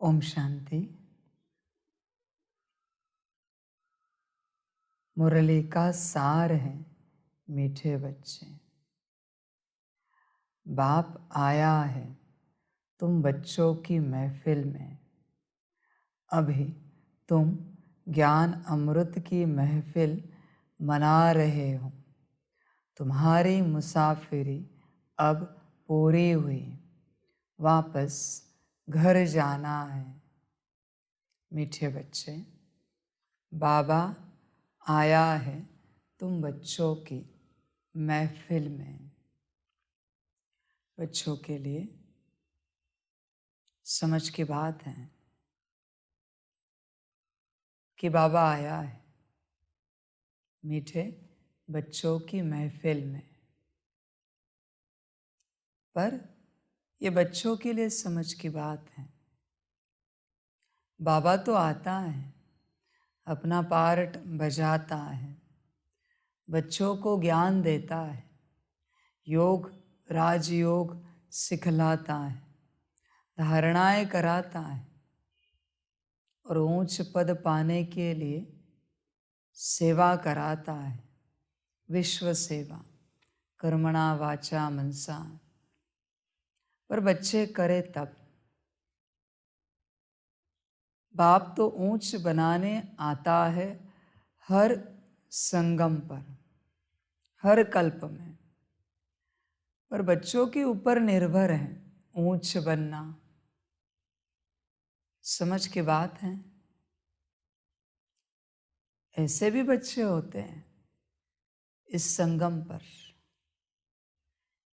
ओम शांति। मुरली का सार है मीठे बच्चे। बाप आया है तुम बच्चों की महफिल में। अभी तुम ज्ञान अमृत की महफिल मना रहे हो। तुम्हारी मुसाफिरी अब पूरी हुई, वापस घर जाना है। मीठे बच्चे, बाबा आया है तुम बच्चों की महफिल में। बच्चों के लिए समझ की बात है कि बाबा आया है मीठे बच्चों की महफिल में। पर ये बच्चों के लिए समझ की बात है। बाबा तो आता है, अपना पार्ट बजाता है, बच्चों को ज्ञान देता है, योग राजयोग सिखलाता है, धारणाएं कराता है और ऊंच पद पाने के लिए सेवा कराता है। विश्व सेवा कर्मणा वाचा मनसा। पर बच्चे करे तब। बाप तो ऊंच बनाने आता है हर संगम पर, हर कल्प में। पर बच्चों के ऊपर निर्भर है ऊंच बनना। समझ की बात है। ऐसे भी बच्चे होते हैं इस संगम पर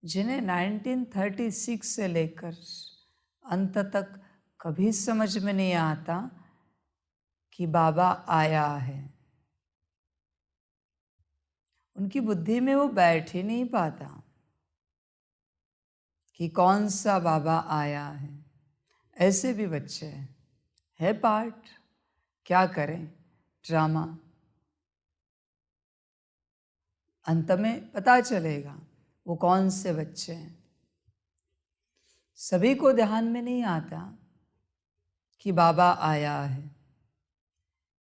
जिन्हें 1936 से लेकर अंत तक कभी समझ में नहीं आता कि बाबा आया है। उनकी बुद्धि में वो बैठ ही नहीं पाता कि कौन सा बाबा आया है। ऐसे भी बच्चे है पार्ट, क्या करें, ड्रामा। अंत में पता चलेगा वो कौन से बच्चे हैं। सभी को ध्यान में नहीं आता कि बाबा आया है।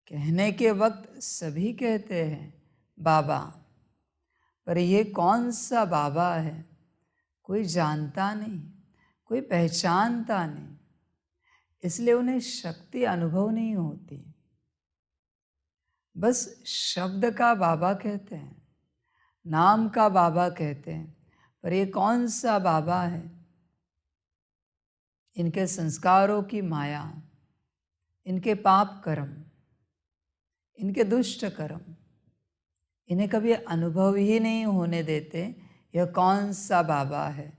कहने के वक्त सभी कहते हैं बाबा, पर ये कौन सा बाबा है कोई जानता नहीं, कोई पहचानता नहीं। इसलिए उन्हें शक्ति अनुभव नहीं होती। बस शब्द का बाबा कहते हैं, नाम का बाबा कहते हैं, पर ये कौन सा बाबा है। इनके संस्कारों की माया, इनके पाप कर्म, इनके दुष्ट कर्म इन्हें कभी अनुभव ही नहीं होने देते यह कौन सा बाबा है।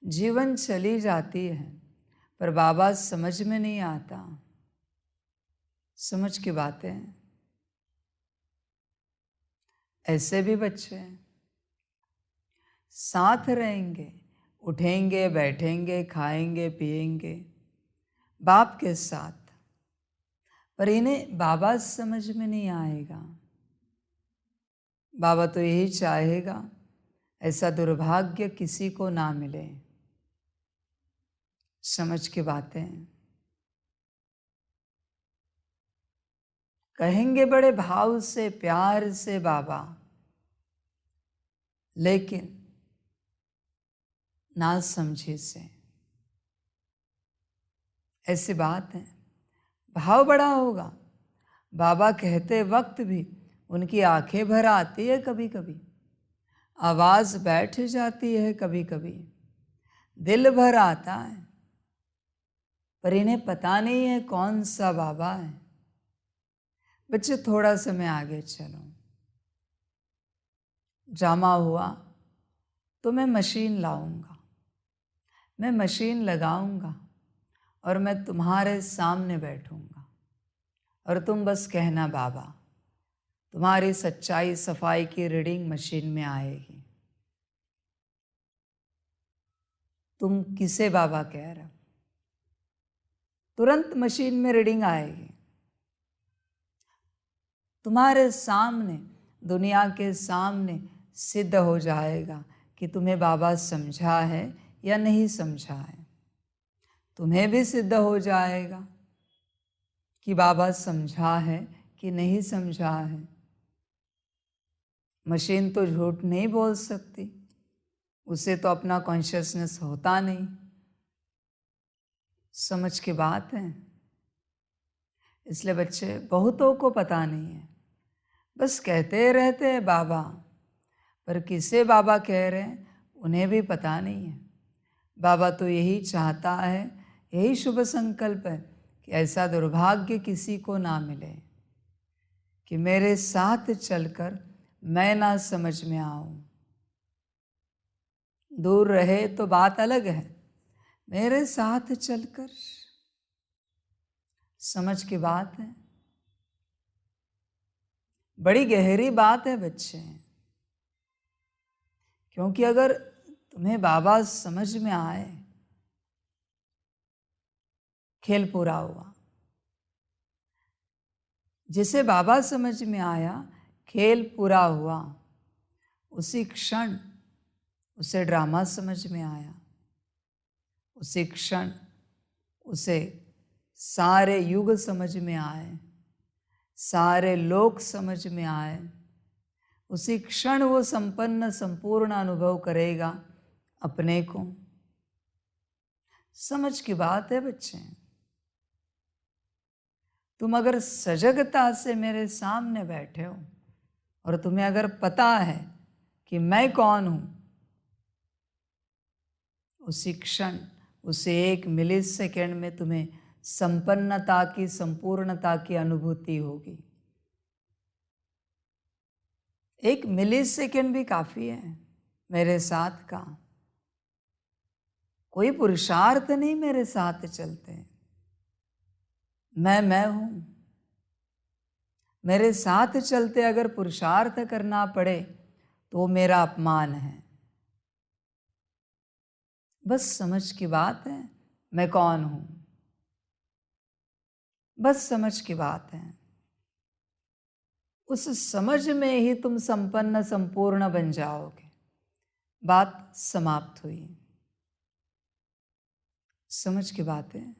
जीवन चली जाती है पर बाबा समझ में नहीं आता। समझ की बातें हैं। ऐसे भी बच्चे हैं, साथ रहेंगे, उठेंगे बैठेंगे खाएंगे पिएंगे बाप के साथ, पर इन्हें बाबा समझ में नहीं आएगा। बाबा तो यही चाहेगा ऐसा दुर्भाग्य किसी को ना मिले। समझ की बातें हैं। कहेंगे बड़े भाव से प्यार से बाबा, लेकिन ना समझे से। ऐसी बात है। भाव बड़ा होगा, बाबा कहते वक्त भी उनकी आंखें भर आती है, कभी कभी आवाज बैठ जाती है, कभी कभी दिल भर आता है, पर इन्हें पता नहीं है कौन सा बाबा है। बच्चे थोड़ा समय आगे चलो। ड्रामा हुआ तो मैं मशीन लाऊंगा, मैं मशीन लगाऊंगा और मैं तुम्हारे सामने बैठूंगा और तुम बस कहना बाबा। तुम्हारी सच्चाई सफाई की रीडिंग मशीन में आएगी। तुम किसे बाबा कह रहे हो, तुरंत मशीन में रीडिंग आएगी। तुम्हारे सामने, दुनिया के सामने सिद्ध हो जाएगा कि तुम्हें बाबा समझा है या नहीं समझा है। तुम्हें भी सिद्ध हो जाएगा कि बाबा समझा है कि नहीं समझा है। मशीन तो झूठ नहीं बोल सकती, उसे तो अपना कॉन्शियसनेस होता नहीं। समझ की बात है। इसलिए बच्चे बहुतों को पता नहीं है, बस कहते रहते हैं बाबा, पर किसे बाबा कह रहे हैं उन्हें भी पता नहीं है। बाबा तो यही चाहता है, यही शुभ संकल्प है कि ऐसा दुर्भाग्य किसी को ना मिले कि मेरे साथ चलकर मैं ना समझ में आऊं। दूर रहे तो बात अलग है, मेरे साथ चलकर समझ की बात है। बड़ी गहरी बात है बच्चे, क्योंकि अगर तुम्हें बाबा समझ में आए, खेल पूरा हुआ। जिसे बाबा समझ में आया, खेल पूरा हुआ। उसी क्षण उसे ड्रामा समझ में आया, उसी क्षण उसे सारे युग समझ में आए, सारे लोक समझ में आए। उसी क्षण वो संपन्न संपूर्ण अनुभव करेगा अपने को। समझ की बात है बच्चे। तुम अगर सजगता से मेरे सामने बैठे हो और तुम्हें अगर पता है कि मैं कौन हूं, उसी क्षण, उसे 1 मिलीसेकंड में तुम्हें संपन्नता की, संपूर्णता की अनुभूति होगी। 1 मिलीसेकंड भी काफी है मेरे साथ का। कोई पुरुषार्थ नहीं मेरे साथ चलते, मैं हूं। मेरे साथ चलते अगर पुरुषार्थ करना पड़े तो मेरा अपमान है। बस समझ की बात है, मैं कौन हूं, बस समझ की बात है। उस समझ में ही तुम संपन्न संपूर्ण बन जाओगे। बात समाप्त हुई। समझ की बात है।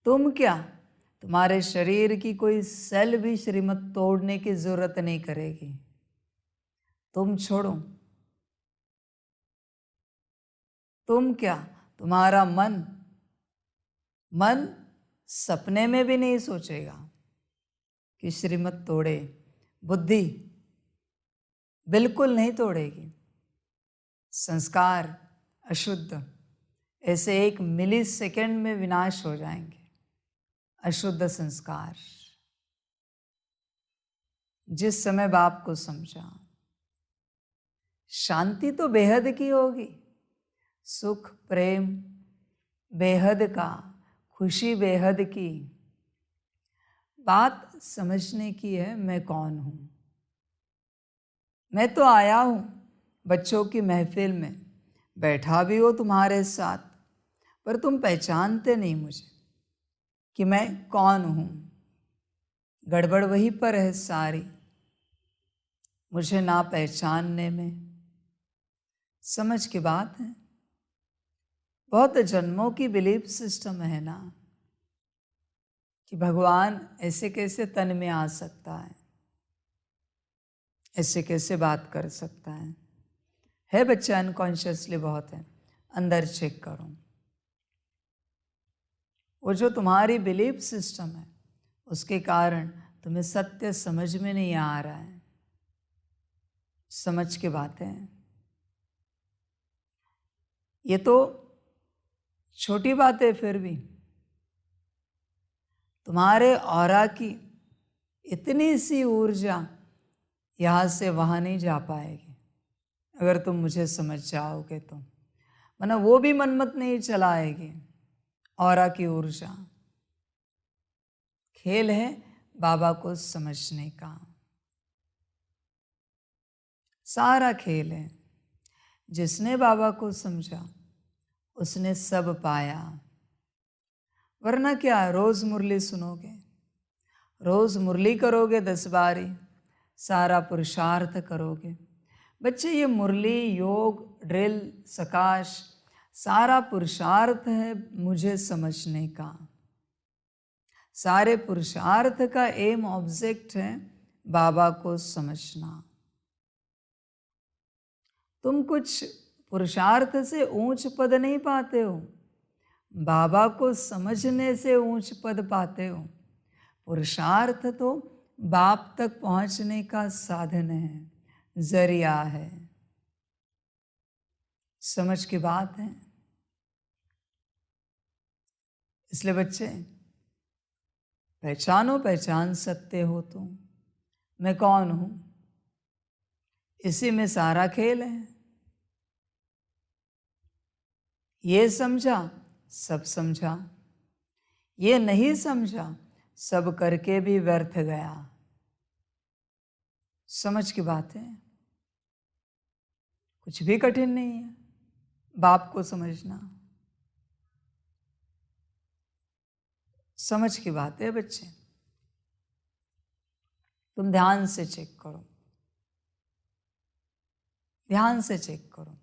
तुम क्या, तुम्हारे शरीर की कोई सेल भी श्रीमत तोड़ने की जरूरत नहीं करेगी। तुम छोड़ो। तुम क्या, तुम्हारा मन सपने में भी नहीं सोचेगा कि श्रीमत तोड़े। बुद्धि बिल्कुल नहीं तोड़ेगी। संस्कार अशुद्ध ऐसे 1 मिलीसेकंड में विनाश हो जाएंगे। अशुद्ध संस्कार। जिस समय बाप को समझा, शांति तो बेहद की होगी, सुख प्रेम बेहद का, खुशी बेहद की। बात समझने की है, मैं कौन हूं। मैं तो आया हूं बच्चों की महफिल में, बैठा भी हो तुम्हारे साथ, पर तुम पहचानते नहीं मुझे कि मैं कौन हूं। गड़बड़ वहीं पर है सारी, मुझे ना पहचानने में। समझ की बात है। बहुत जन्मों की बिलीफ सिस्टम है ना कि भगवान ऐसे कैसे तन में आ सकता है, ऐसे कैसे बात कर सकता है बच्चा। अनकॉन्शियसली बहुत है, अंदर चेक करो। वो जो तुम्हारी बिलीफ सिस्टम है, उसके कारण तुम्हें सत्य समझ में नहीं आ रहा है। समझ की बातें हैं। ये तो छोटी बात है, फिर भी तुम्हारे ऑरा की इतनी सी ऊर्जा यहाँ से वहाँ नहीं जा पाएगी अगर तुम मुझे समझ जाओगे तो। वरना वो भी मनमत नहीं चलाएगी। ऑरा की ऊर्जा। खेल है बाबा को समझने का, सारा खेल है। जिसने बाबा को समझा उसने सब पाया। वरना क्या, रोज मुरली सुनोगे, रोज मुरली करोगे 10 बारी, सारा पुरुषार्थ करोगे। बच्चे ये मुरली, योग, ड्रिल, सकाश सारा पुरुषार्थ है मुझे समझने का। सारे पुरुषार्थ का एम ऑब्जेक्ट है बाबा को समझना। तुम कुछ पुरुषार्थ से ऊंच पद नहीं पाते हो, बाबा को समझने से ऊंच पद पाते हो। पुरुषार्थ तो बाप तक पहुंचने का साधन है, जरिया है। समझ की बात है। इसलिए बच्चे पहचानो, पहचान सकते हो तुम मैं कौन हूं। इसी में सारा खेल है। ये समझा सब समझा, ये नहीं समझा सब करके भी व्यर्थ गया। समझ की बात है। कुछ भी कठिन नहीं है बाप को समझना। समझ की बात है बच्चे। तुम ध्यान से चेक करो, ध्यान से चेक करो।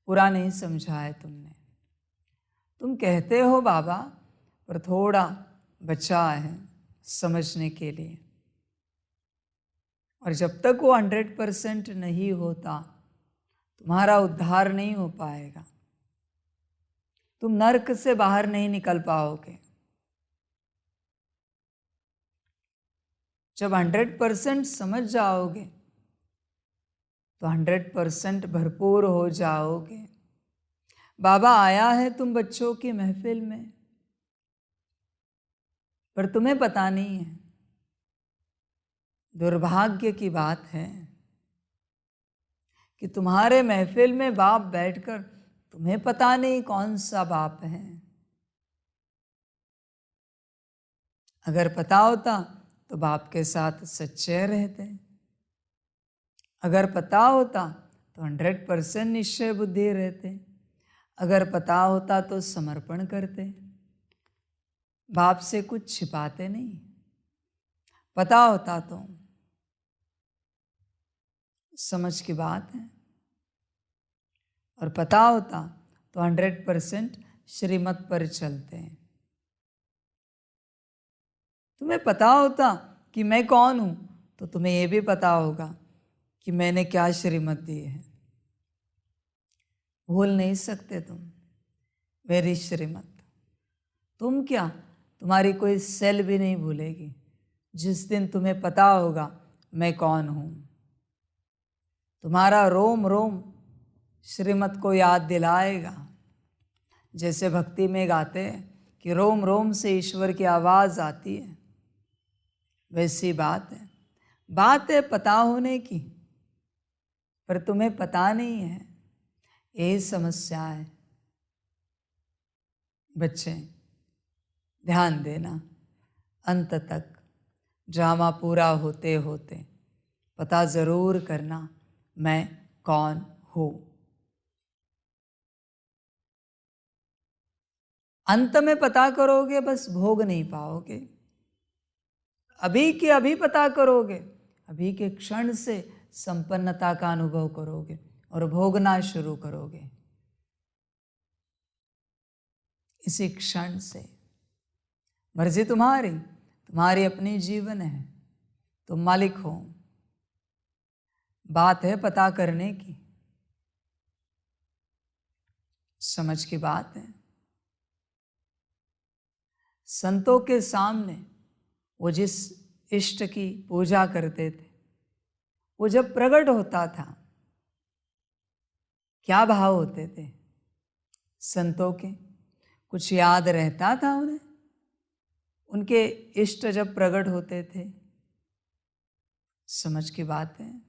पूरा नहीं समझा है तुमने। तुम कहते हो बाबा, पर थोड़ा बचा है समझने के लिए। और जब तक वो 100% नहीं होता तुम्हारा उद्धार नहीं हो पाएगा। तुम नरक से बाहर नहीं निकल पाओगे। जब 100% समझ जाओगे तो 100% भरपूर हो जाओगे। बाबा आया है तुम बच्चों की महफिल में, पर तुम्हें पता नहीं है। दुर्भाग्य की बात है कि तुम्हारे महफिल में बाप बैठकर तुम्हें पता नहीं कौन सा बाप है। अगर पता होता तो बाप के साथ सच्चे रहते। अगर पता होता तो 100% निश्चय बुद्धि रहते। अगर पता होता तो समर्पण करते। बाप से कुछ छिपाते नहीं। पता होता तो। समझ की बात है। और पता होता तो 100% श्रीमत पर चलते हैं। तुम्हें पता होता कि मैं कौन हूं तो तुम्हें यह भी पता होगा कि मैंने क्या श्रीमत दी है। भूल नहीं सकते तुम मेरी श्रीमत। तुम क्या, तुम्हारी कोई सेल भी नहीं भूलेगी जिस दिन तुम्हें पता होगा मैं कौन हूं। तुम्हारा रोम रोम श्रीमत को याद दिलाएगा। जैसे भक्ति में गाते हैं कि रोम रोम से ईश्वर की आवाज आती है, वैसी बात है। बात है पता होने की, पर तुम्हें पता नहीं है। यही समस्या है बच्चे। ध्यान देना, अंत तक ड्रामा पूरा होते होते पता जरूर करना मैं कौन हूं। अंत में पता करोगे बस भोग नहीं पाओगे। अभी के अभी पता करोगे, अभी के क्षण से संपन्नता का अनुभव करोगे और भोगना शुरू करोगे। इसी क्षण से मर्जी तुम्हारी, तुम्हारी अपनी जीवन है, तुम मालिक हो। बात है पता करने की। समझ की बात है। संतों के सामने वो जिस इष्ट की पूजा करते थे, वो जब प्रकट होता था क्या भाव होते थे संतों के? कुछ याद रहता था उन्हें उनके इष्ट जब प्रकट होते थे? समझ की बात है।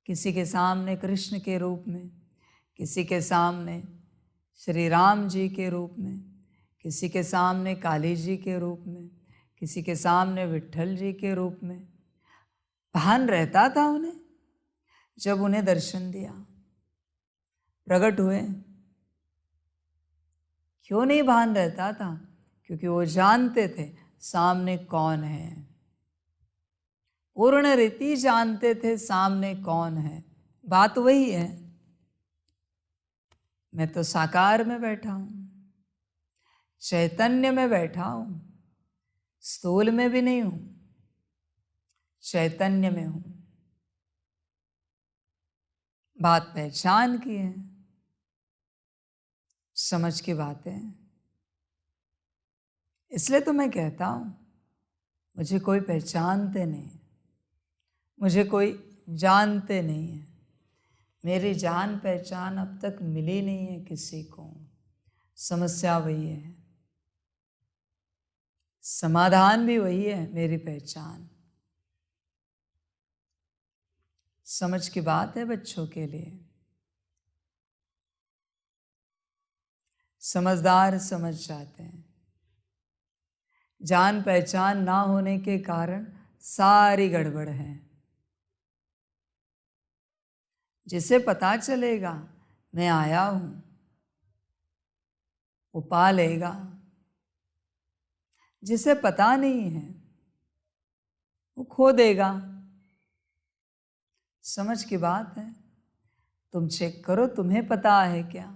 किसी के सामने कृष्ण के रूप में, किसी के सामने श्री राम जी के रूप में, किसी के सामने काली जी के रूप में, किसी के सामने विट्ठल जी के रूप में भान रहता था उन्हें। जब उन्हें दर्शन दिया, प्रकट हुए, क्यों नहीं भान रहता था? क्योंकि वो जानते थे सामने कौन है। पूर्ण रीति जानते थे सामने कौन है। बात वही है। मैं तो साकार में बैठा हूँ, चैतन्य में बैठा हूँ, स्थूल में भी नहीं हूँ, चैतन्य में हूँ। बात पहचान की है, समझ की बात है। इसलिए तो मैं कहता हूँ मुझे कोई पहचानते नहीं, मुझे कोई जानते नहीं है। मेरी जान पहचान अब तक मिली नहीं है किसी को। समस्या वही है, समाधान भी वही है, मेरी पहचान। समझ की बात है बच्चों के लिए। समझदार समझ जाते हैं। जान पहचान ना होने के कारण सारी गड़बड़ है। जिसे पता चलेगा मैं आया हूं, वो पा लेगा। जिसे पता नहीं है वो खो देगा। समझ की बात है। तुम चेक करो, तुम्हें पता है क्या?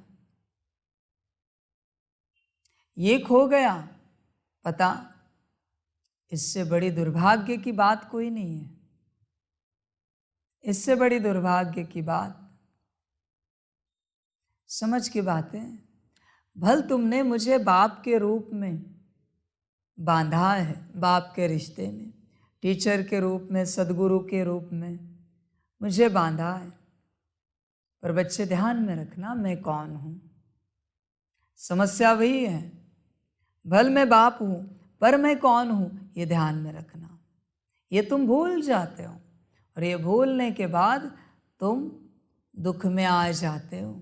ये खो गया पता, इससे बड़ी दुर्भाग्य की बात कोई नहीं है। इससे बड़ी दुर्भाग्य की बात। समझ की बात है। भल तुमने मुझे बाप के रूप में बांधा है, बाप के रिश्ते में, टीचर के रूप में, सदगुरु के रूप में मुझे बांधा है। पर बच्चे ध्यान में रखना, मैं कौन हूं। समस्या वही है। भल मैं बाप हूं, पर मैं कौन हूं, ये ध्यान में रखना। ये तुम भूल जाते हो, और ये भूलने के बाद तुम दुख में आ जाते हो,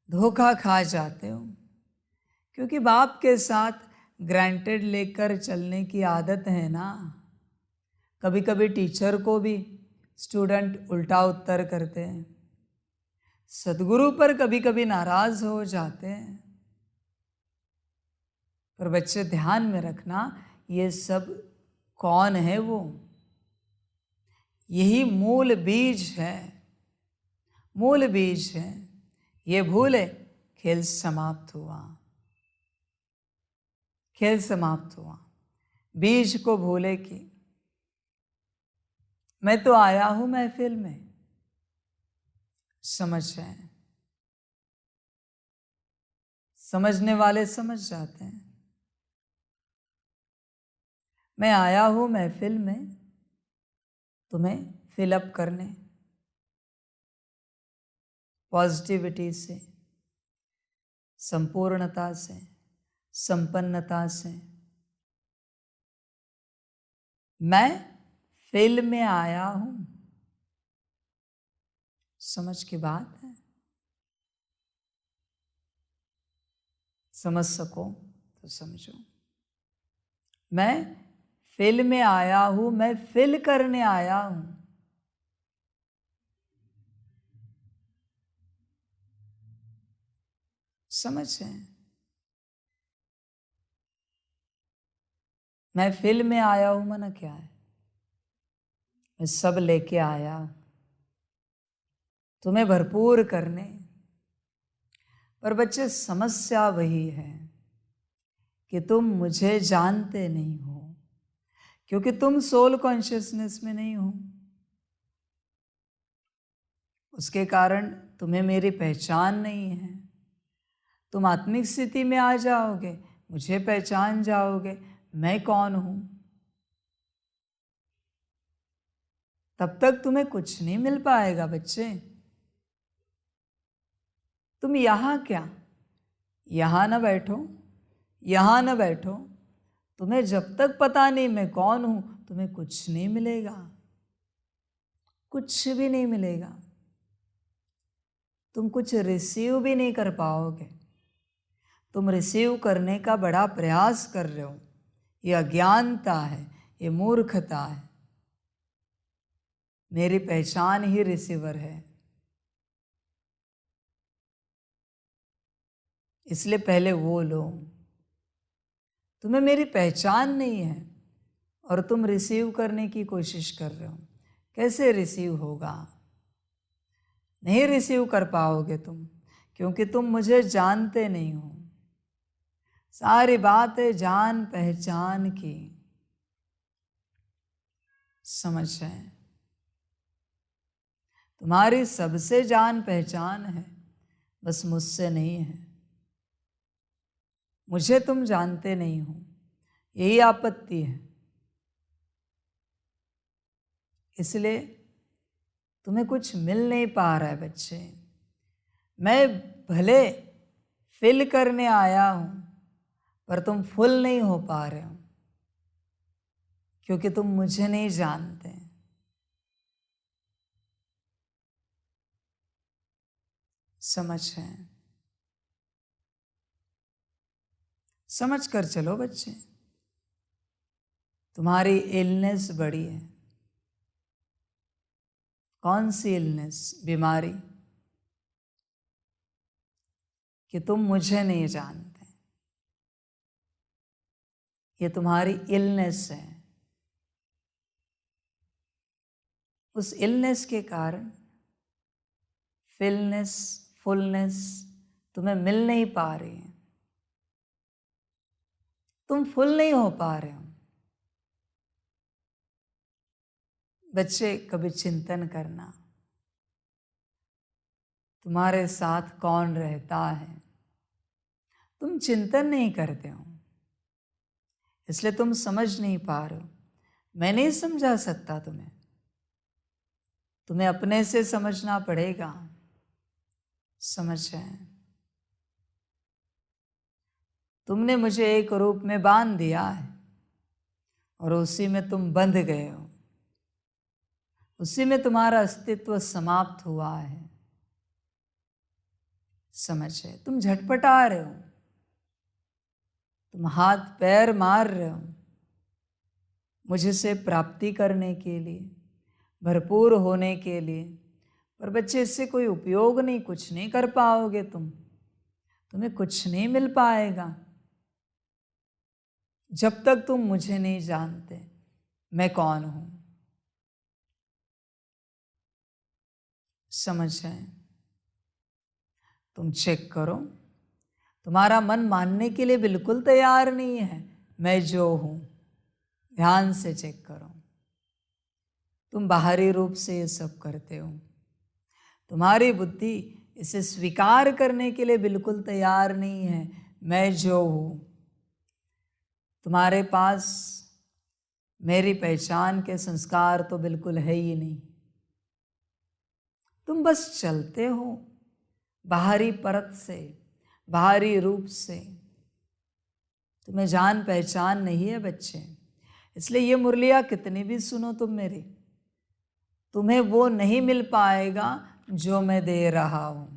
धोखा खा जाते हो। क्योंकि बाप के साथ ग्रांटेड लेकर चलने की आदत है ना। कभी कभी टीचर को भी स्टूडेंट उल्टा उत्तर करते हैं, सदगुरु पर कभी कभी नाराज हो जाते हैं। पर बच्चे ध्यान में रखना, ये सब कौन है वो? यही मूल बीज है, मूल बीज है। ये भूले, खेल समाप्त हुआ, खेल समाप्त हुआ। बीज को भूले कि मैं तो आया हूं महफिल में। समझ जाए, समझने वाले समझ जाते हैं। मैं आया हूं महफिल में तुम्हें फिलअप करने, पॉजिटिविटी से, संपूर्णता से, संपन्नता से। मैं फिल में आया हूं। समझ की बात है। समझ सको तो समझो। मैं फिल में आया हूं, मैं फिल करने आया हूं। समझ है। मैं फिल में आया हूं माना क्या है? मैं सब लेके आया तुम्हें भरपूर करने। पर बच्चे समस्या वही है कि तुम मुझे जानते नहीं हो, क्योंकि तुम सोल कॉन्शियसनेस में नहीं हो। उसके कारण तुम्हें मेरी पहचान नहीं है। तुम आत्मिक स्थिति में आ जाओगे, मुझे पहचान जाओगे, मैं कौन हूं। तब तक तुम्हें कुछ नहीं मिल पाएगा बच्चे। तुम यहां क्या, यहां ना बैठो, यहां ना बैठो। तुम्हें जब तक पता नहीं मैं कौन हूं, तुम्हें कुछ नहीं मिलेगा, कुछ भी नहीं मिलेगा। तुम कुछ रिसीव भी नहीं कर पाओगे। तुम रिसीव करने का बड़ा प्रयास कर रहे हो। ये अज्ञानता है, ये मूर्खता है। मेरी पहचान ही रिसीवर है। इसलिए पहले वो लो। तुम्हें मेरी पहचान नहीं है और तुम रिसीव करने की कोशिश कर रहे हो। कैसे रिसीव होगा? नहीं रिसीव कर पाओगे तुम, क्योंकि तुम मुझे जानते नहीं हो। सारी बात है जान पहचान की, समझ है। तुम्हारी सबसे जान पहचान है, बस मुझसे नहीं है। मुझे तुम जानते नहीं हो, यही आपत्ति है। इसलिए तुम्हें कुछ मिल नहीं पा रहा है बच्चे। मैं भले फिल करने आया हूं, पर तुम फुल नहीं हो पा रहे हो, क्योंकि तुम मुझे नहीं जानते। समझ है? समझ कर चलो बच्चे। तुम्हारी इलनेस बड़ी है। कौन सी इलनेस, बीमारी? कि तुम मुझे नहीं जानते। ये तुम्हारी इलनेस है। उस इलनेस के कारण फिलनेस, फुलनेस तुम्हें मिल नहीं पा रही है। तुम फुल नहीं हो पा रहे हो। बच्चे, कभी चिंतन करना, तुम्हारे साथ कौन रहता है। तुम चिंतन नहीं करते हो, इसलिए तुम समझ नहीं पा रहे हो। मैं नहीं समझा सकता तुम्हें। तुम्हें अपने से समझना पड़ेगा। समझ है? तुमने मुझे एक रूप में बांध दिया है और उसी में तुम बंध गए हो। उसी में तुम्हारा अस्तित्व समाप्त हुआ है। समझ है? तुम झटपटा रहे हो, तुम हाथ पैर मार रहे हो मुझसे प्राप्ति करने के लिए, भरपूर होने के लिए। पर बच्चे, इससे कोई उपयोग नहीं, कुछ नहीं कर पाओगे तुम। तुम्हें कुछ नहीं मिल पाएगा जब तक तुम मुझे नहीं जानते मैं कौन हूं। समझ है? तुम चेक करो, तुम्हारा मन मानने के लिए बिल्कुल तैयार नहीं है मैं जो हूं। ध्यान से चेक करो। तुम बाहरी रूप से ये सब करते हो। तुम्हारी बुद्धि इसे स्वीकार करने के लिए बिल्कुल तैयार नहीं है मैं जो हूं। तुम्हारे पास मेरी पहचान के संस्कार तो बिल्कुल है ही नहीं। तुम बस चलते हो बाहरी परत से, बाहरी रूप से। तुम्हें जान पहचान नहीं है बच्चे। इसलिए ये मुरलियाँ कितनी भी सुनो तुम मेरी, तुम्हें वो नहीं मिल पाएगा जो मैं दे रहा हूं।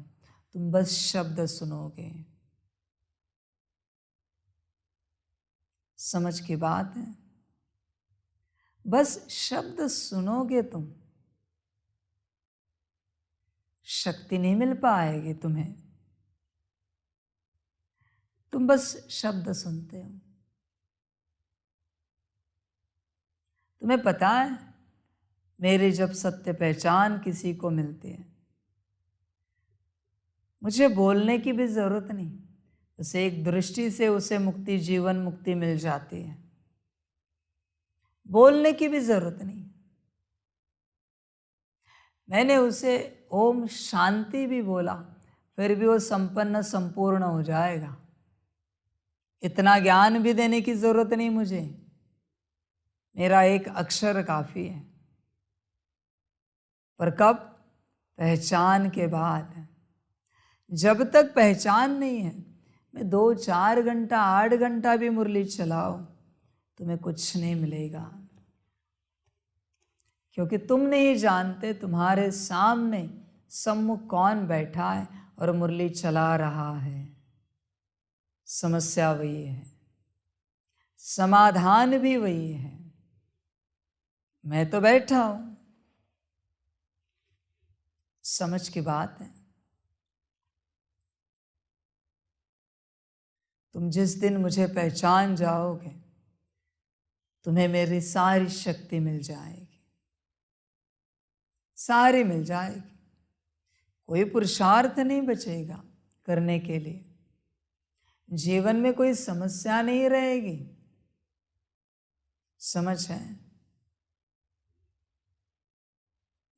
तुम बस शब्द सुनोगे। समझ की बात है? बस शब्द सुनोगे तुम, शक्ति नहीं मिल पाएगी तुम्हें। तुम बस शब्द सुनते हो। तुम्हें पता है, मेरी जब सत्य पहचान किसी को मिलती है, मुझे बोलने की भी जरूरत नहीं। उसे एक दृष्टि से उसे मुक्ति, जीवन मुक्ति मिल जाती है। बोलने की भी जरूरत नहीं। मैंने उसे ओम शांति भी बोला, फिर भी वो संपन्न संपूर्ण हो जाएगा। इतना ज्ञान भी देने की जरूरत नहीं मुझे। मेरा एक अक्षर काफी है। पर कब? पहचान के बाद। जब तक पहचान नहीं है, मैं 2-4 घंटा 8 घंटा भी मुरली चलाओ, तुम्हें कुछ नहीं मिलेगा। क्योंकि तुम नहीं जानते तुम्हारे सामने सम्मुख कौन बैठा है और मुरली चला रहा है। समस्या वही है, समाधान भी वही है। मैं तो बैठा हूं। समझ की बात है। तुम जिस दिन मुझे पहचान जाओगे, तुम्हें मेरी सारी शक्ति मिल जाएगी, सारी मिल जाएगी। कोई पुरुषार्थ नहीं बचेगा, करने के लिए। जीवन में कोई समस्या नहीं रहेगी। समझ है?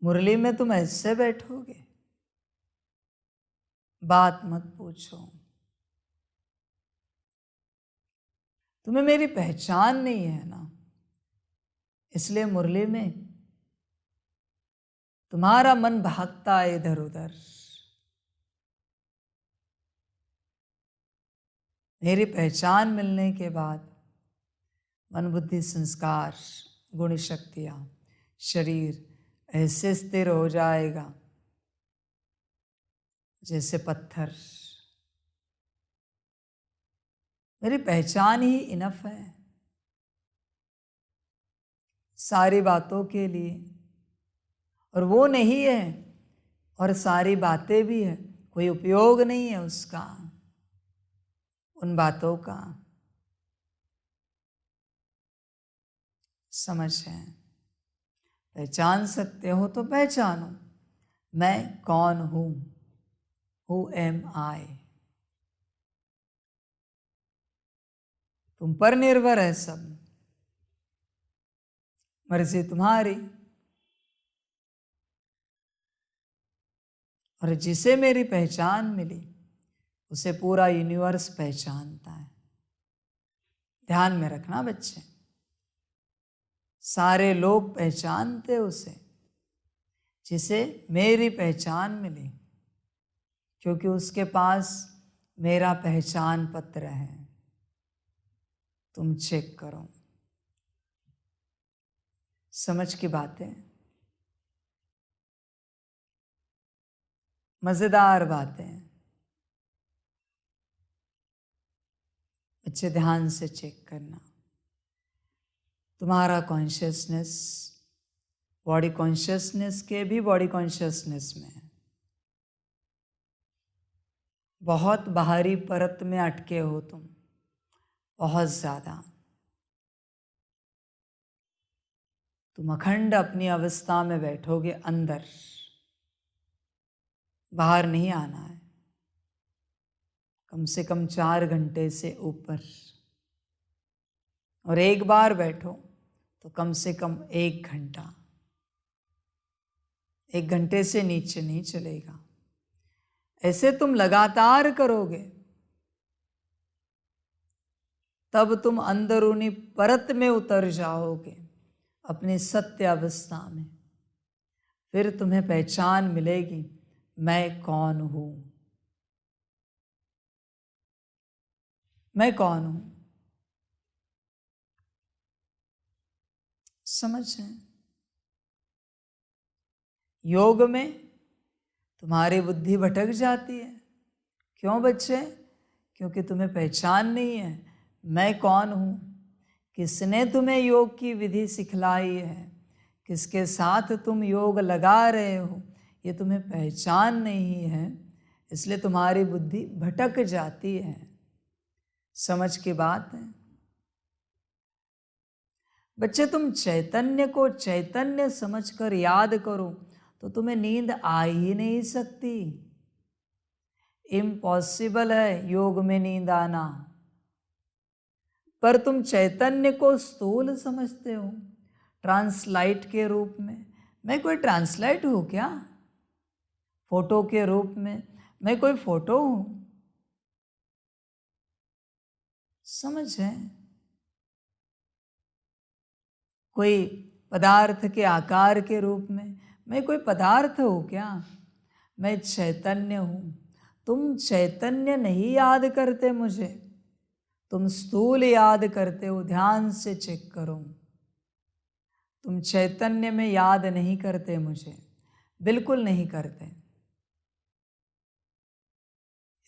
मुरली में तुम ऐसे बैठोगे, बात मत पूछो। तुम्हें मेरी पहचान नहीं है ना, इसलिए मुरली में तुम्हारा मन भागता है इधर उधर। मेरी पहचान मिलने के बाद मन बुद्धि संस्कार गुण शक्तियाँ शरीर ऐसे स्थिर हो जाएगा जैसे पत्थर। मेरी पहचान ही इनफ है सारी बातों के लिए, और वो नहीं है और सारी बातें भी है, कोई उपयोग नहीं है उसका, उन बातों का। समझ है? पहचान सकते हो तो पहचानो, मैं कौन हूं, हु एम आई। तुम पर निर्भर है सब, मर्जी तुम्हारी। और जिसे मेरी पहचान मिली उसे पूरा यूनिवर्स पहचानता है। ध्यान में रखना बच्चे, सारे लोग पहचानते उसे जिसे मेरी पहचान मिली, क्योंकि उसके पास मेरा पहचान पत्र है। तुम चेक करो। समझ की बातें, मजेदार बातें। अच्छे ध्यान से चेक करना। तुम्हारा कॉन्शियसनेस बॉडी कॉन्शियसनेस के भी बॉडी कॉन्शियसनेस में है। बहुत बाहरी परत में अटके हो तुम, बहुत ज़्यादा। तुम अखंड अपनी अवस्था में बैठोगे अंदर, बाहर नहीं आना है। कम से कम 4 घंटे से ऊपर, और एक बार बैठो तो कम से कम 1 घंटा। 1 घंटे से नीचे नहीं चलेगा। ऐसे तुम लगातार करोगे तब तुम अंदरूनी परत में उतर जाओगे, अपनी सत्य अवस्था में। फिर तुम्हें पहचान मिलेगी, मैं कौन हूं, मैं कौन हूं। समझ है? योग में तुम्हारी बुद्धि भटक जाती है। क्यों बच्चे? क्योंकि तुम्हें पहचान नहीं है, मैं कौन हूं। किसने तुम्हें योग की विधि सिखलाई है, किसके साथ तुम योग लगा रहे हो, ये तुम्हें पहचान नहीं है, इसलिए तुम्हारी बुद्धि भटक जाती है। समझ की बात है बच्चे। तुम चैतन्य को चैतन्य समझकर याद करो तो तुम्हें नींद आ ही नहीं सकती। इम्पॉसिबल है योग में नींद आना। पर तुम चैतन्य को स्थूल समझते हो, ट्रांसलाइट के रूप में। मैं कोई ट्रांसलाइट हूं क्या? फोटो के रूप में मैं कोई फोटो हूं? समझ है? कोई पदार्थ के आकार के रूप में मैं कोई पदार्थ हूं क्या? मैं चैतन्य हूं। तुम चैतन्य नहीं याद करते मुझे, तुम स्थूल याद करते हो। ध्यान से चेक करो, तुम चैतन्य में याद नहीं करते मुझे, बिल्कुल नहीं करते।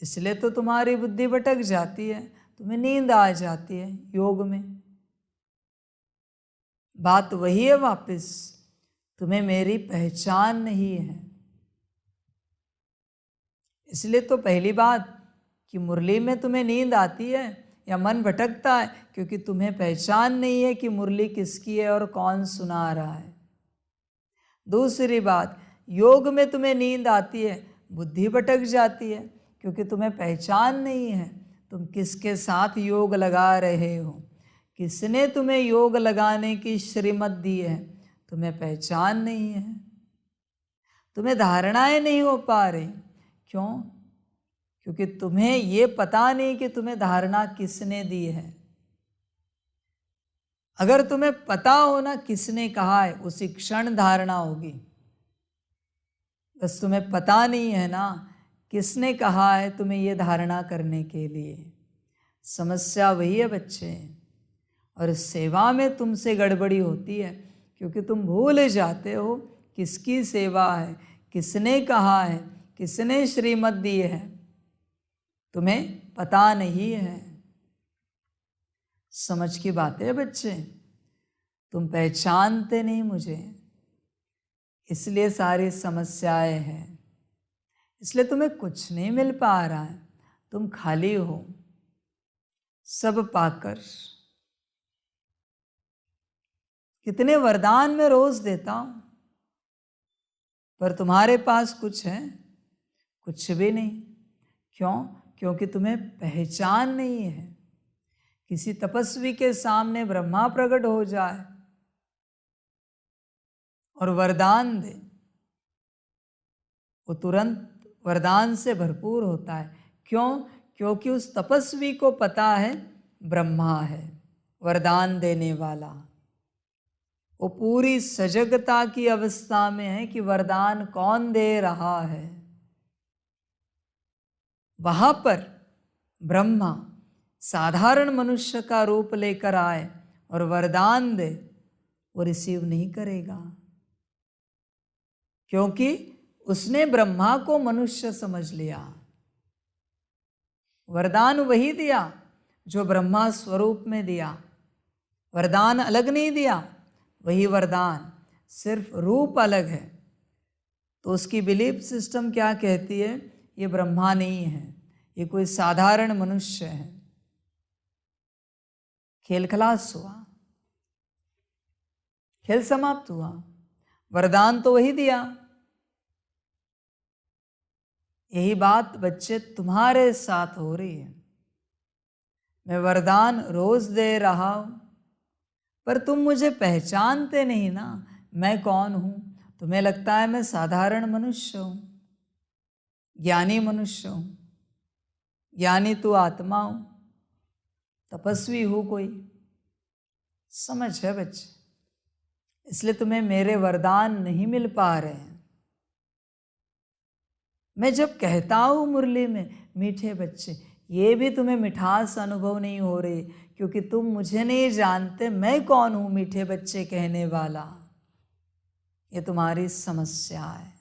इसलिए तो तुम्हारी बुद्धि भटक जाती है, तुम्हें नींद आ जाती है योग में। बात वही है वापस, तुम्हें मेरी पहचान नहीं है। इसलिए तो पहली बात कि मुरली में तुम्हें नींद आती है या मन भटकता है, क्योंकि तुम्हें पहचान नहीं है कि मुरली किसकी है और कौन सुना रहा है। दूसरी बात, योग में तुम्हें नींद आती है, बुद्धि भटक जाती है, क्योंकि तुम्हें पहचान नहीं है। तुम किसके साथ योग लगा रहे हो, किसने तुम्हें योग लगाने की श्रीमत दी है, तुम्हें पहचान नहीं है। तुम्हें धारणाएं नहीं हो पा रही। क्यों? क्योंकि तुम्हें ये पता नहीं कि तुम्हें धारणा किसने दी है। अगर तुम्हें पता हो ना किसने कहा है, उसी क्षण धारणा होगी। बस तुम्हें पता नहीं है ना किसने कहा है तुम्हें ये धारणा करने के लिए। समस्या वही है बच्चे। और सेवा में तुमसे गड़बड़ी होती है, क्योंकि तुम भूल जाते हो किसकी सेवा है, किसने कहा है, किसने श्रीमत दी है, तुम्हें पता नहीं है। समझ की बात है बच्चे। तुम पहचानते नहीं मुझे, इसलिए सारी समस्याएं हैं, इसलिए तुम्हें कुछ नहीं मिल पा रहा है। तुम खाली हो सब पाकर। कितने वरदान मैं रोज देता हूं, पर तुम्हारे पास कुछ है? कुछ भी नहीं। क्यों? क्योंकि तुम्हें पहचान नहीं है। किसी तपस्वी के सामने ब्रह्मा प्रकट हो जाए और वरदान दे, वो तुरंत वरदान से भरपूर होता है। क्यों? क्योंकि उस तपस्वी को पता है ब्रह्मा है वरदान देने वाला। वो पूरी सजगता की अवस्था में है कि वरदान कौन दे रहा है। वहां पर ब्रह्मा साधारण मनुष्य का रूप लेकर आए और वरदान दे, वो रिसीव नहीं करेगा, क्योंकि उसने ब्रह्मा को मनुष्य समझ लिया। वरदान वही दिया जो ब्रह्मा स्वरूप में दिया, वरदान अलग नहीं दिया, वही वरदान, सिर्फ रूप अलग है। तो उसकी बिलीफ सिस्टम क्या कहती है? ये ब्रह्मा नहीं है, ये कोई साधारण मनुष्य है। खेल खलास हुआ, खेल समाप्त हुआ। वरदान तो वही दिया। यही बात बच्चे तुम्हारे साथ हो रही है। मैं वरदान रोज दे रहा हूं, पर तुम मुझे पहचानते नहीं ना, मैं कौन हूं। तुम्हें लगता है मैं साधारण मनुष्य हूं, ज्ञानी मनुष्य हूं, ज्ञानी तू आत्मा हूं, तपस्वी हूं कोई। समझ है बच्चे, इसलिए तुम्हें मेरे वरदान नहीं मिल पा रहे हैं। मैं जब कहता हूं मुरली में मीठे बच्चे, ये भी तुम्हें मिठास अनुभव नहीं हो रही, क्योंकि तुम मुझे नहीं जानते मैं कौन हूं मीठे बच्चे कहने वाला। ये तुम्हारी समस्या है।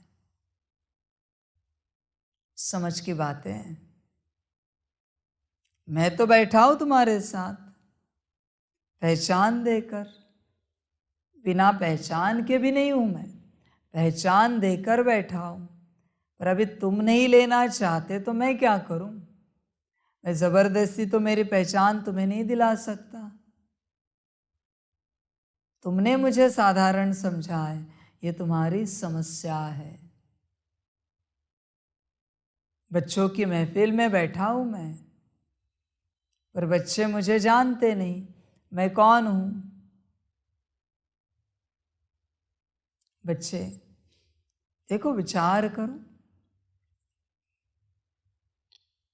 समझ की बातें। मैं तो बैठा हूं तुम्हारे साथ पहचान देकर, बिना पहचान के भी नहीं हूं मैं, पहचान देकर बैठा हूं। पर अभी तुम नहीं लेना चाहते तो मैं क्या करूं? मैं जबरदस्ती तो मेरी पहचान तुम्हें नहीं दिला सकता। तुमने मुझे साधारण समझा है, ये तुम्हारी समस्या है। बच्चों की महफिल में बैठा हूं मैं, पर बच्चे मुझे जानते नहीं मैं कौन हूं। बच्चे देखो, विचार करो,